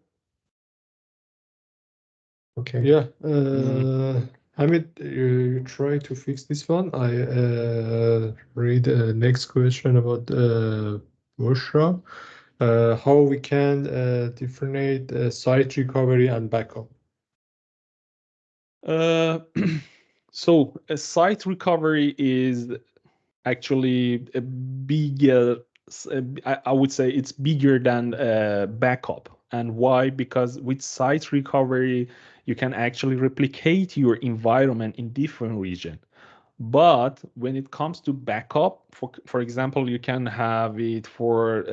Okay. Yeah. Hamid, you try to fix this one. I read the next question about Bushra. How we can differentiate site recovery and backup. So a site recovery is actually a bigger, I would say it's bigger than backup. And why? Because with site recovery, you can actually replicate your environment in different region. But when it comes to backup, for example, you can have it for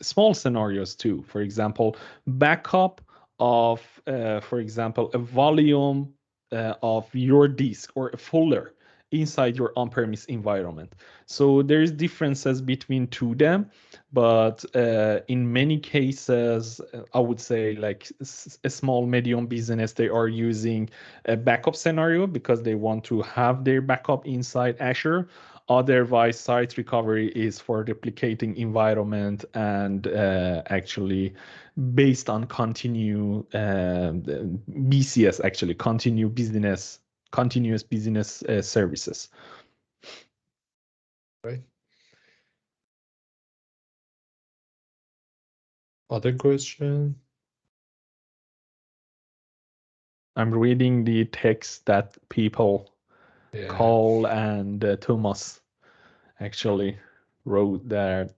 small scenarios too. For example, backup of, for example, a volume of your disk or a folder inside your on-premise environment. So there's differences between two them, but in many cases, I would say like a small medium business, they are using a backup scenario because they want to have their backup inside Azure. Otherwise, site recovery is for replicating environment and actually based on BCS, actually continuous business services. Right. Other question? I'm reading the text that people Cole and Thomas actually wrote that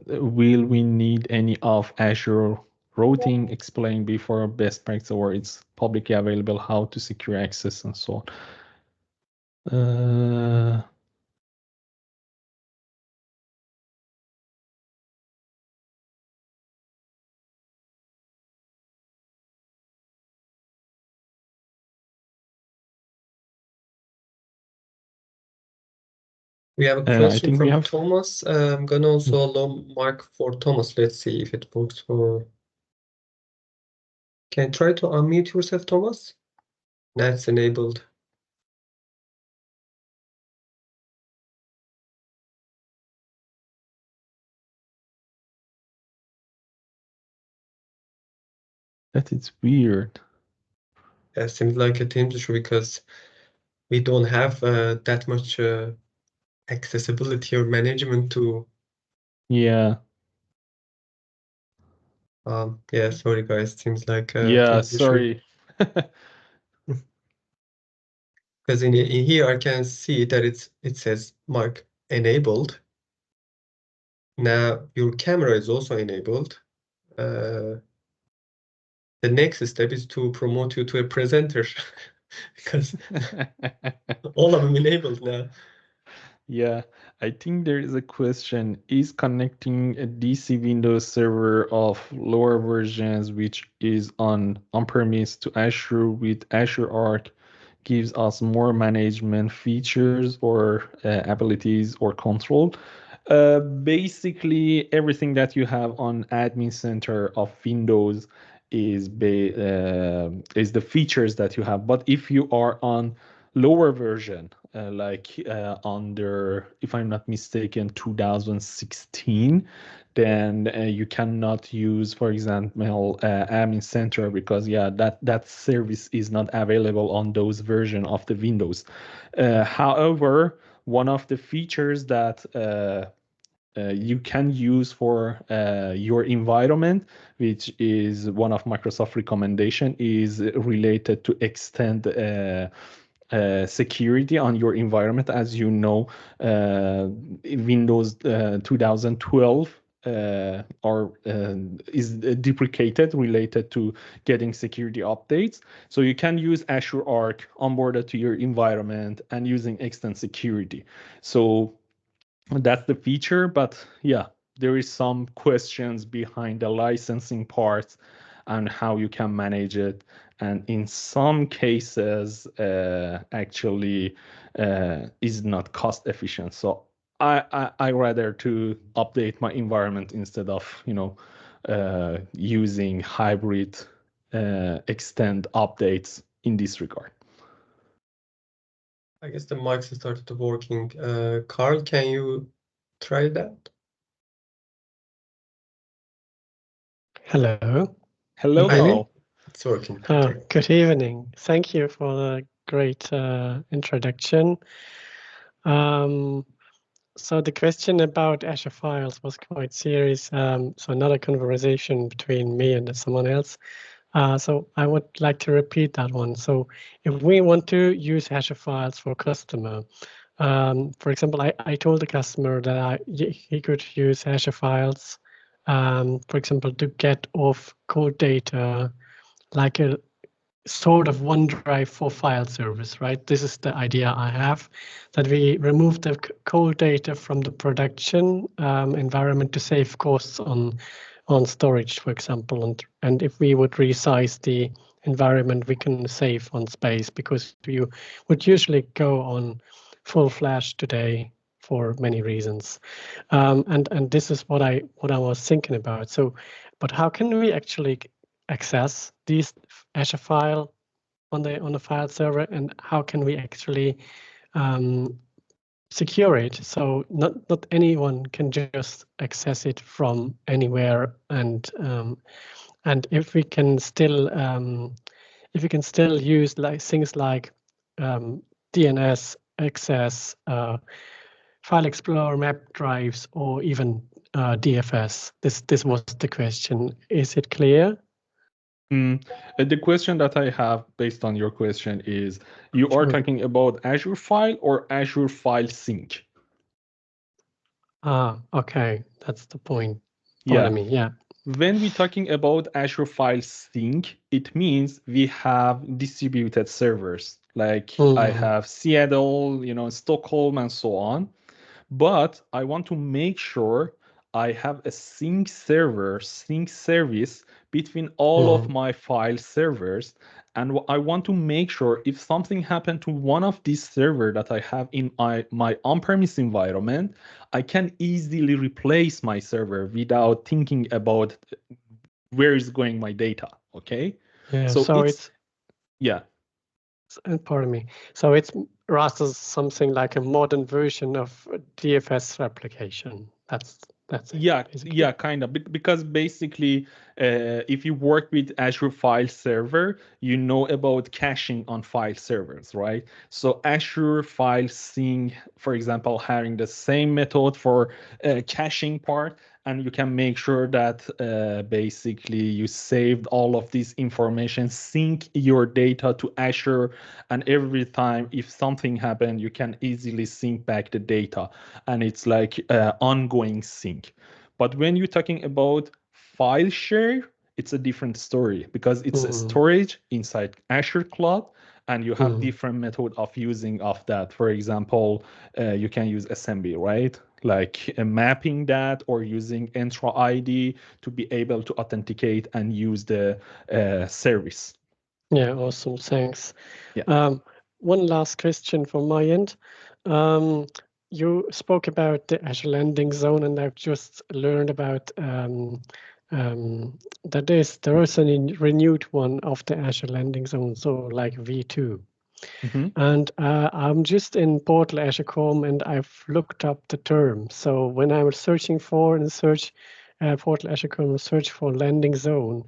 will we need any of Azure routing explained before best practice or it's publicly available how to secure access and so on. We have a I question think we from have Thomas. I'm gonna also allow Mark for Thomas. Let's see if it works for. Can you try to unmute yourself, Thomas? That's enabled. that it's weird. That seems like a Teams issue because we don't have that much accessibility or management to. Yeah. Yeah, sorry guys. Seems like a Yeah, Teams issue. sorry. Because in here I can see that it says Mark enabled. Now your camera is also enabled. The next step is to promote you to a presenter because all of them enabled now. Yeah, I think there is a question. Is connecting a DC Windows server of lower versions, which is on-premise to Azure with Azure Arc, gives us more management features or abilities or control? Basically, everything that you have on Admin Center of Windows is the features that you have. But if you are on lower version, under, if I'm not mistaken, 2016, then you cannot use, for example, Admin Center because that service is not available on those version of the Windows. However, one of the features that you can use for your environment, which is one of Microsoft recommendation, is related to extend security on your environment. As you know, Windows 2012 is deprecated related to getting security updates. So you can use Azure Arc onboarded to your environment and using extend security. So that's the feature, but yeah, there is some questions behind the licensing part and how you can manage it. And in some cases, actually is not cost efficient. So I rather to update my environment instead of using hybrid extend updates in this regard. I guess the mics started working. Carl, can you try that? Hello. Hello, Hi. Dahl. It's working, Peter. Good evening. Thank you for the great introduction. So the question about Azure Files was quite serious. So another conversation between me and someone else. So I would like to repeat that one. So if we want to use Azure Files for customer, for example, I told the customer that he could use Azure Files, for example, to get off code data like a sort of OneDrive for file service, right? This is the idea I have, that we remove the cold data from the production environment to save costs on storage, for example. And if we would resize the environment, we can save on space, because you would usually go on full flash today for many reasons. And this is what I was thinking about. So, but how can we actually access these Azure file on the file server, and how can we actually secure it so not anyone can just access it from anywhere, and if we can still use like things like DNS access, file explorer, map drives, or even DFS. This was the question. Is it clear? The question that I have based on your question is, you are talking about Azure File or Azure File Sync? Okay, that's the point. Yeah. I mean, yeah. When we're talking about Azure File Sync, it means we have distributed servers. Like I have Seattle, Stockholm, and so on. But I want to make sure I have a sync service between all of my file servers. And I want to make sure if something happened to one of these servers that I have in my on-premise environment, I can easily replace my server without thinking about where is going my data. Okay. Yeah. So it's yeah. Pardon me. So it's rather something like a modern version of DFS replication. That's it. Yeah, basically. yeah, kind of. Because basically, if you work with Azure File Server, you know about caching on file servers, right? So Azure File Sync, for example, having the same method for caching part, and you can make sure that basically you saved all of this information, sync your data to Azure, and every time if something happened, you can easily sync back the data, and it's like ongoing sync. But when you're talking about file share, it's a different story, because it's a storage inside Azure Cloud, and you have different method of using of that. For example, you can use SMB, right? Like mapping that, or using Entra ID to be able to authenticate and use the service. Yeah, awesome. Thanks. Yeah. One last question from my end. You spoke about the Azure landing zone, and I've just learned about that there is a renewed one of the Azure landing zone, so like V2. And I'm just in Portal Azure Com, and I've looked up the term. So when I was searching for Portal Azure Com, search for landing zone,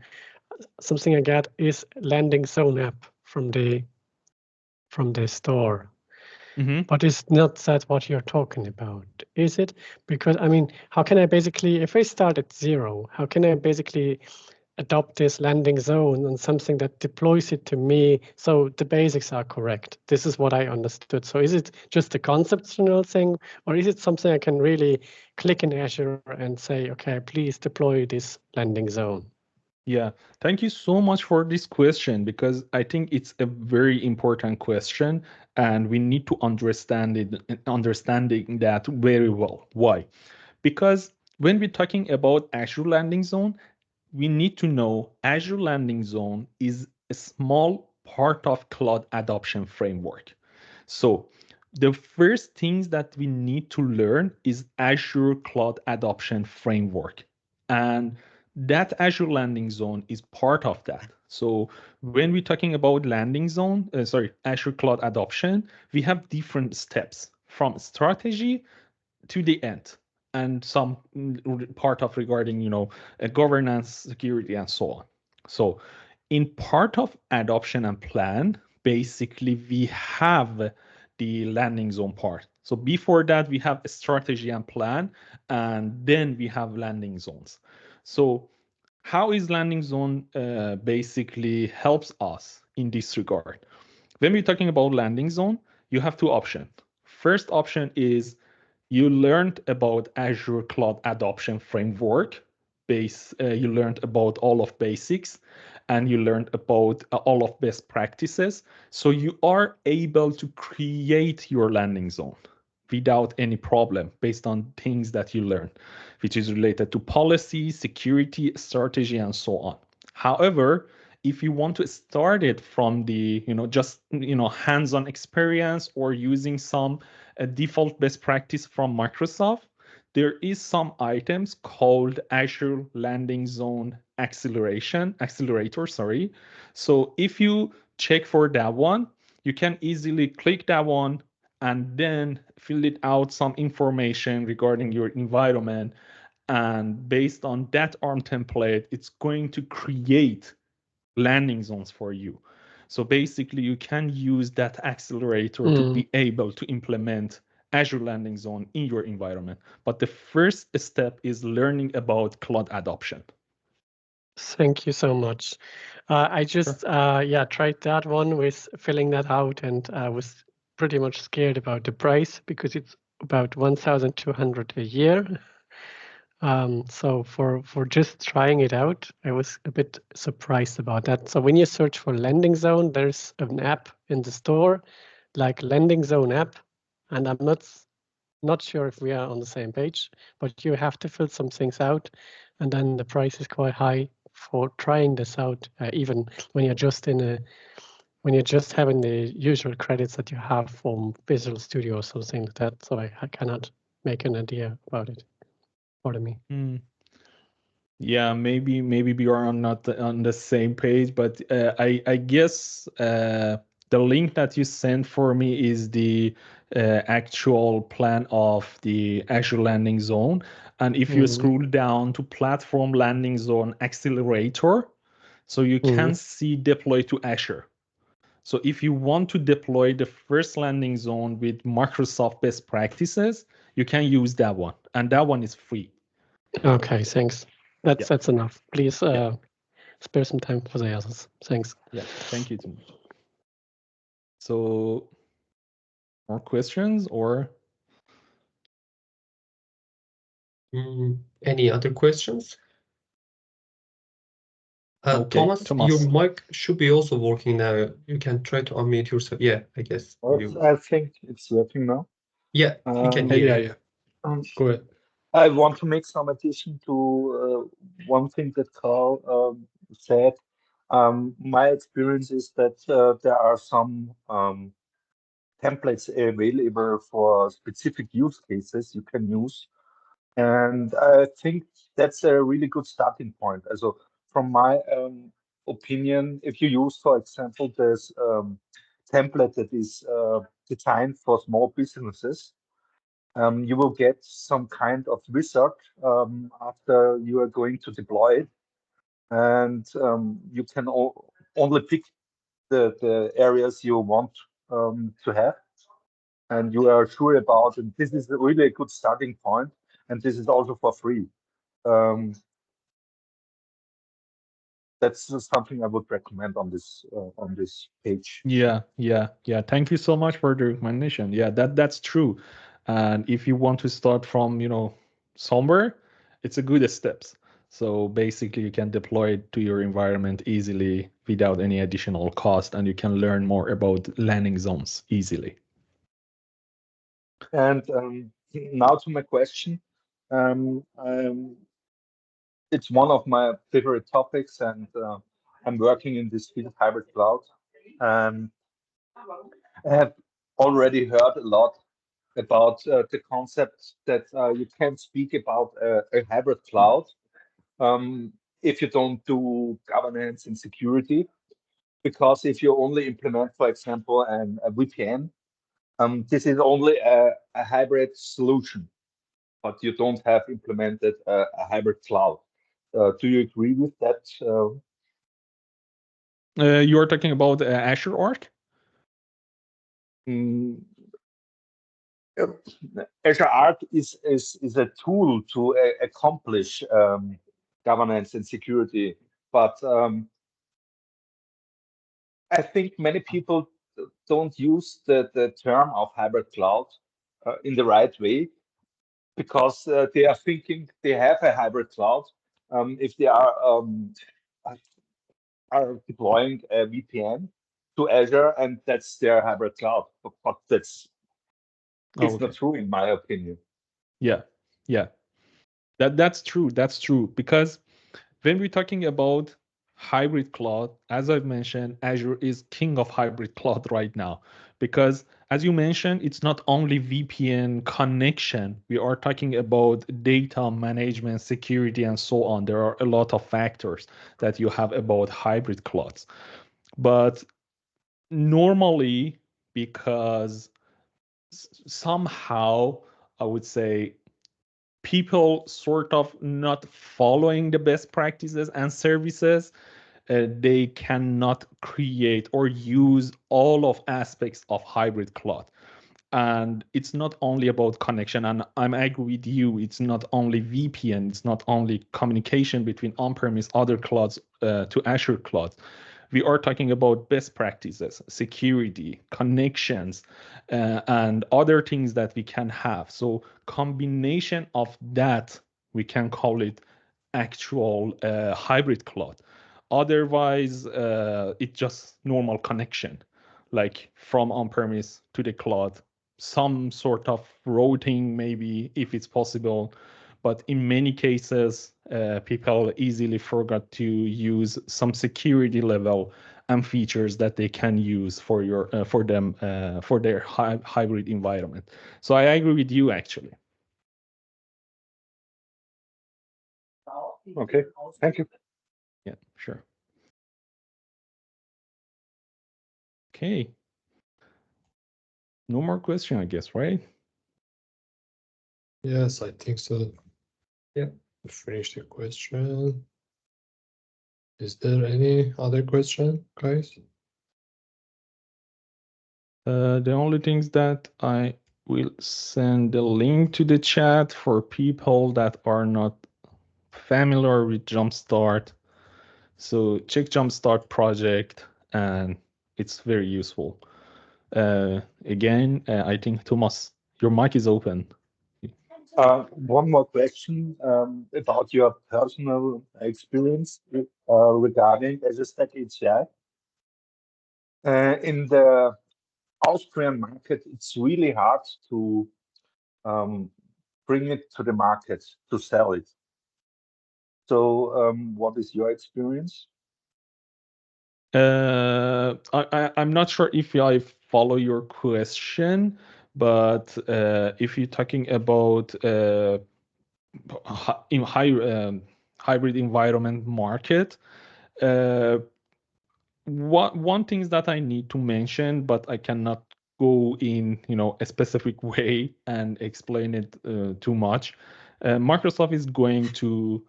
something I get is landing zone app from the store. But it's not that what you're talking about, is it? Because I mean, how can I basically, if I start at 0, how can I basically adopt this landing zone and something that deploys it to me so the basics are correct? This is what I understood. So is it just a conceptual thing, or is it something I can really click in Azure and say, okay, please deploy this landing zone? Yeah, thank you so much for this question, because I think it's a very important question, and we need to understanding that very well. Why? Because when we're talking about Azure Landing Zone, we need to know Azure Landing Zone is a small part of Cloud Adoption Framework. So the first things that we need to learn is Azure Cloud Adoption Framework. And that Azure Landing Zone is part of that. So when we're talking about Azure Cloud Adoption, we have different steps from strategy to the end, and some part of regarding, governance, security, and so on. So in part of adoption and plan, basically we have the landing zone part. So before that, we have a strategy and plan, and then we have landing zones. So how is landing zone basically helps us in this regard? When we're talking about landing zone, you have two options. First option is you learned about Azure Cloud Adoption Framework. You learned about all of basics, and you learned about all of best practices. So you are able to create your landing zone without any problem based on things that you learn, which is related to policy, security, strategy, and so on. However, if you want to start it from the hands-on experience or using some default best practice from Microsoft, there is some items called Azure Landing Zone Accelerator. So if you check for that one, you can easily click that one and then fill it out some information regarding your environment. And based on that ARM template, it's going to create landing zones for you. So basically, you can use that accelerator to be able to implement Azure Landing Zone in your environment. But the first step is learning about cloud adoption. Thank you so much. I just tried that one with filling that out, and I was pretty much scared about the price because it's about 1,200 a year. So for just trying it out, I was a bit surprised about that. So when you search for landing zone, there's an app in the store, like landing zone app, and I'm not sure if we are on the same page, but you have to fill some things out, and then the price is quite high for trying this out, even when you're just having the usual credits that you have from Visual Studio or something like that. So I cannot make an idea about it. Pardon me. Yeah, maybe we are not on the same page, but I guess the link that you sent for me is the actual plan of the Azure Landing Zone. And if you scroll down to Platform Landing Zone Accelerator, so you can see deploy to Azure. So if you want to deploy the first landing zone with Microsoft best practices, you can use that one, and that one is free. Okay, thanks. That's enough. Please spare some time for the others. Thanks. Yeah, thank you too much. So, more questions or? Any other questions? Okay, Thomas, your mic should be also working now. You can try to unmute yourself. Yeah, I guess. I think it's working now. Yeah, we can hear you. Go ahead. I want to make some addition to one thing that Carl said. My experience is that there are some templates available for specific use cases you can use. And I think that's a really good starting point. Also, from my opinion, if you use, for example, this template that is designed for small businesses, you will get some kind of wizard after you are going to deploy it. And you can only pick the areas you want to have. And you are sure about, and this is really a good starting point. And this is also for free. That's something I would recommend on this page. Yeah. Thank you so much for the recommendation. Yeah, that's true. And if you want to start from somewhere, it's a good steps. So basically, you can deploy it to your environment easily without any additional cost, and you can learn more about landing zones easily. And now to my question. It's one of my favorite topics, and I'm working in this field, hybrid cloud. I have already heard a lot about the concept that you can't speak about a hybrid cloud if you don't do governance and security. Because if you only implement, for example, a VPN, this is only a hybrid solution, but you don't have implemented a hybrid cloud. Do you agree with that? You are talking about Azure Arc? Mm, Azure Arc is a tool to accomplish governance and security, but I think many people don't use the term of hybrid cloud in the right way, because they are thinking they have a hybrid cloud if they are deploying a VPN to Azure, and that's their hybrid cloud. But that's it's not true, in my opinion. Yeah, yeah, that's true. That's true, because when we're talking about hybrid cloud, as I've mentioned, Azure is king of hybrid cloud right now, because as you mentioned, it's not only VPN connection. We are talking about data management, security, and so on. There are a lot of factors that you have about hybrid clouds. But normally, because somehow, I would say, people sort of not following the best practices and services, they cannot create or use all of aspects of hybrid cloud. And it's not only about connection, and I'm agree with you, it's not only VPN, it's not only communication between on-premise other clouds to Azure cloud. We are talking about best practices, security, connections, and other things that we can have. So combination of that, we can call it actual hybrid cloud. Otherwise, it's just normal connection, like from on-premise to the cloud, some sort of routing maybe if it's possible. But in many cases, people easily forgot to use some security level and features that they can use for their hybrid environment. So I agree with you, actually. Okay, thank you. Yeah, sure. Okay. No more question, I guess, right? Yes, I think so. Yeah. We finished the question. Is there any other question, guys? The only things that I will send the link to the chat for people that are not familiar with Jumpstart. So check Jumpstart project, and it's very useful. Again, I think Thomas, your mic is open. One more question about your personal experience regarding Azure Stack HCI. In the Austrian market, it's really hard to bring it to the market, to sell it. So what is your experience? I'm not sure if I follow your question, but if you're talking about in hybrid environment market, one thing that I need to mention, but I cannot go in a specific way and explain it too much. Microsoft is going to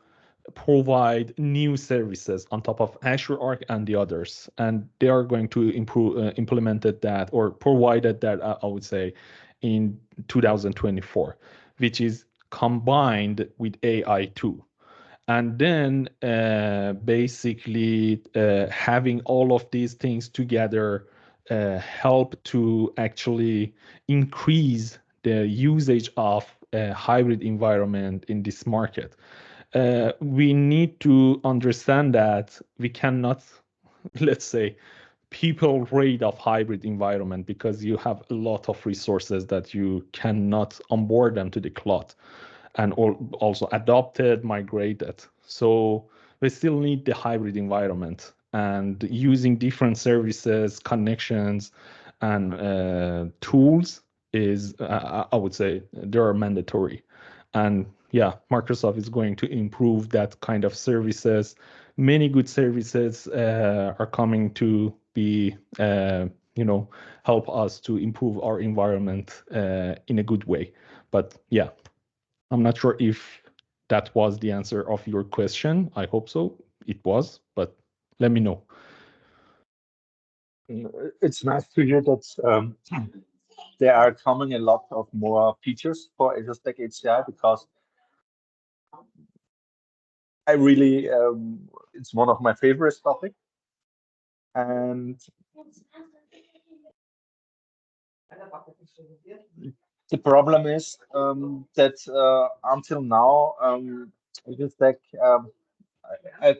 provide new services on top of Azure Arc and the others, and they are going to implemented that or provided that, I would say, in 2024, which is combined with AI too. And then basically having all of these things together help to actually increase the usage of a hybrid environment in this market. We need to understand that we cannot, let's say, people rate of hybrid environment, because you have a lot of resources that you cannot onboard them to the cloud and also adopted, migrated. So we still need the hybrid environment, and using different services, connections, and tools is, I would say, they are mandatory. And yeah, Microsoft is going to improve that kind of services. Many good services are coming to be, help us to improve our environment in a good way. But yeah, I'm not sure if that was the answer of your question. I hope so. It was, but let me know. It's nice to hear that there are coming a lot of more features for Azure Stack HCI, because I really it's one of my favorite topics. And the problem is that until now, Azure Stack I,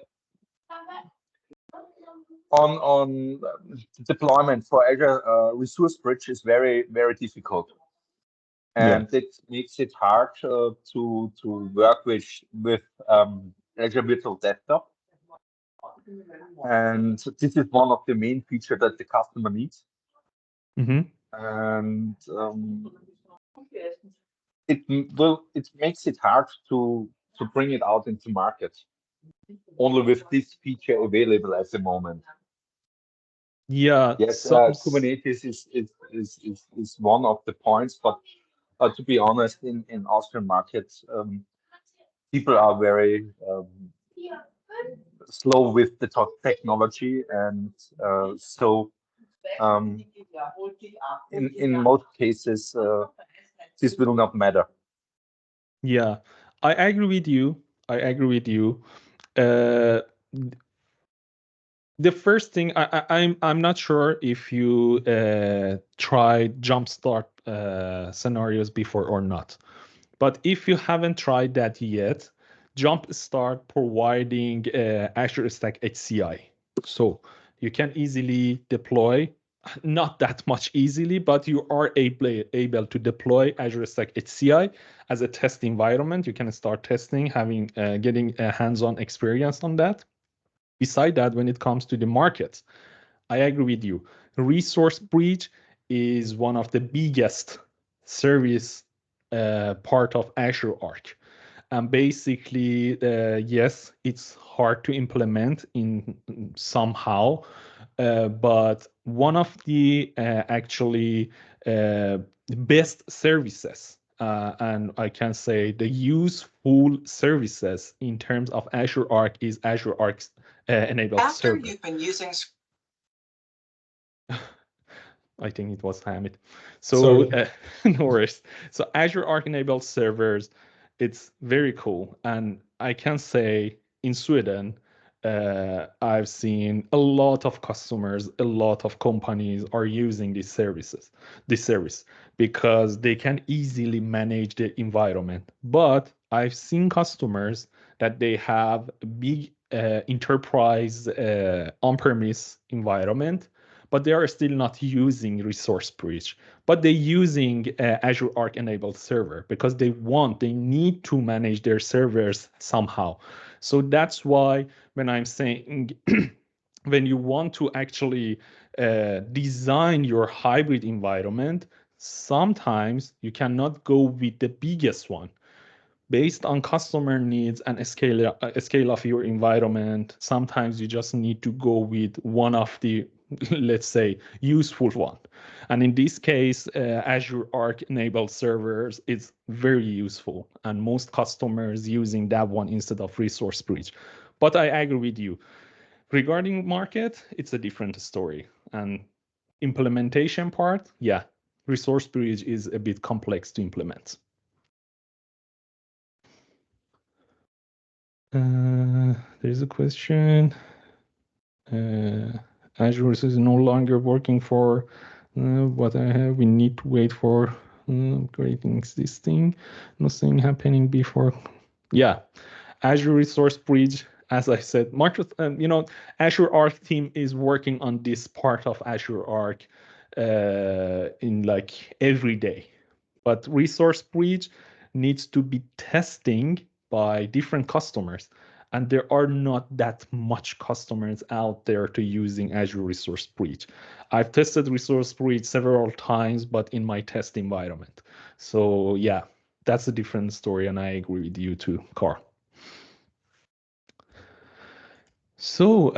on deployment for Azure Resource Bridge is very, very difficult, and it makes it hard to work with Azure Virtual Desktop. And this is one of the main features that the customer needs. And it makes it hard to bring it out into market only with this feature available at the moment. Yeah. Yes, Kubernetes is one of the points, but to be honest, in Austrian markets, people are very slow with the technology, and so in most cases this will not matter. Yeah, I agree with you. I agree with you. The first thing, I'm not sure if you tried jumpstart scenarios before or not, but if you haven't tried that yet, jumpstart providing Azure Stack HCI, so you can easily deploy, not that much easily, but you are able to deploy Azure Stack HCI as a test environment. You can start testing, getting a hands-on experience on that. Beside that, when it comes to the markets, I agree with you. Resource bridge is one of the biggest service part of Azure Arc. And basically, yes, it's hard to implement in somehow, but one of the actually best services, and I can say the useful services in terms of Azure Arc is Azure Arc enabled After server. you've been using. I think it was Hamid. So no worries. So Azure Arc enabled servers, it's very cool. And I can say in Sweden, I've seen a lot of customers, a lot of companies are using this service, because they can easily manage the environment. But I've seen customers that they have big enterprise on-premise environment, but they are still not using Resource Bridge, but they're using Azure Arc enabled server because they need to manage their servers somehow. So that's why when I'm saying, when you want to actually design your hybrid environment, sometimes you cannot go with the biggest one. Based on customer needs and a scale of your environment, sometimes you just need to go with one of the, let's say, useful one. And in this case, Azure Arc enabled servers is very useful, and most customers using that one instead of Resource Bridge. But I agree with you. Regarding market, it's a different story. And implementation part, yeah, Resource Bridge is a bit complex to implement. There's a question. Azure is no longer working for what I have. We need to wait for upgrading existing. Nothing happening before. Yeah, Azure Resource Bridge. As I said, Microsoft, Azure Arc team is working on this part of Azure Arc in like every day. But Resource Bridge needs to be testing by different customers. And there are not that much customers out there to using Azure Resource Bridge. I've tested Resource Bridge several times, but in my test environment. So yeah, that's a different story, and I agree with you too, Carl. So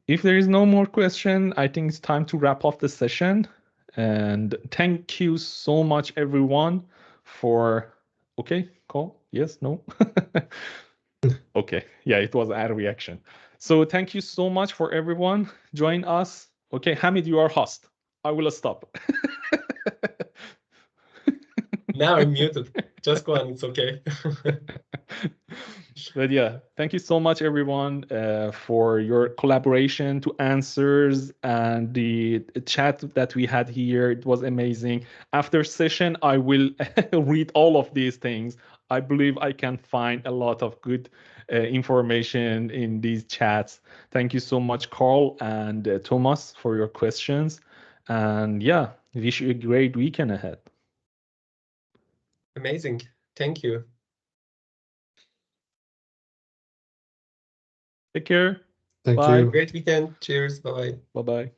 if there is no more question, I think it's time to wrap up the session. And thank you so much, everyone, for... Okay, Carl? Yes, no? Okay, yeah, it was a reaction. So thank you so much for everyone joining us Okay, Hamid, you are host. I will stop. Now I'm muted. Just go on, it's okay. But yeah, thank you so much, everyone, for your collaboration to answers and the chat that we had here. It was amazing. After session, I will read all of these things. I believe I can find a lot of good information in these chats. Thank you so much, Carl and Thomas, for your questions. And yeah, wish you a great weekend ahead. Amazing. Thank you. Take care. Thank Bye. you. Great weekend. Cheers. Bye-bye. Bye-bye.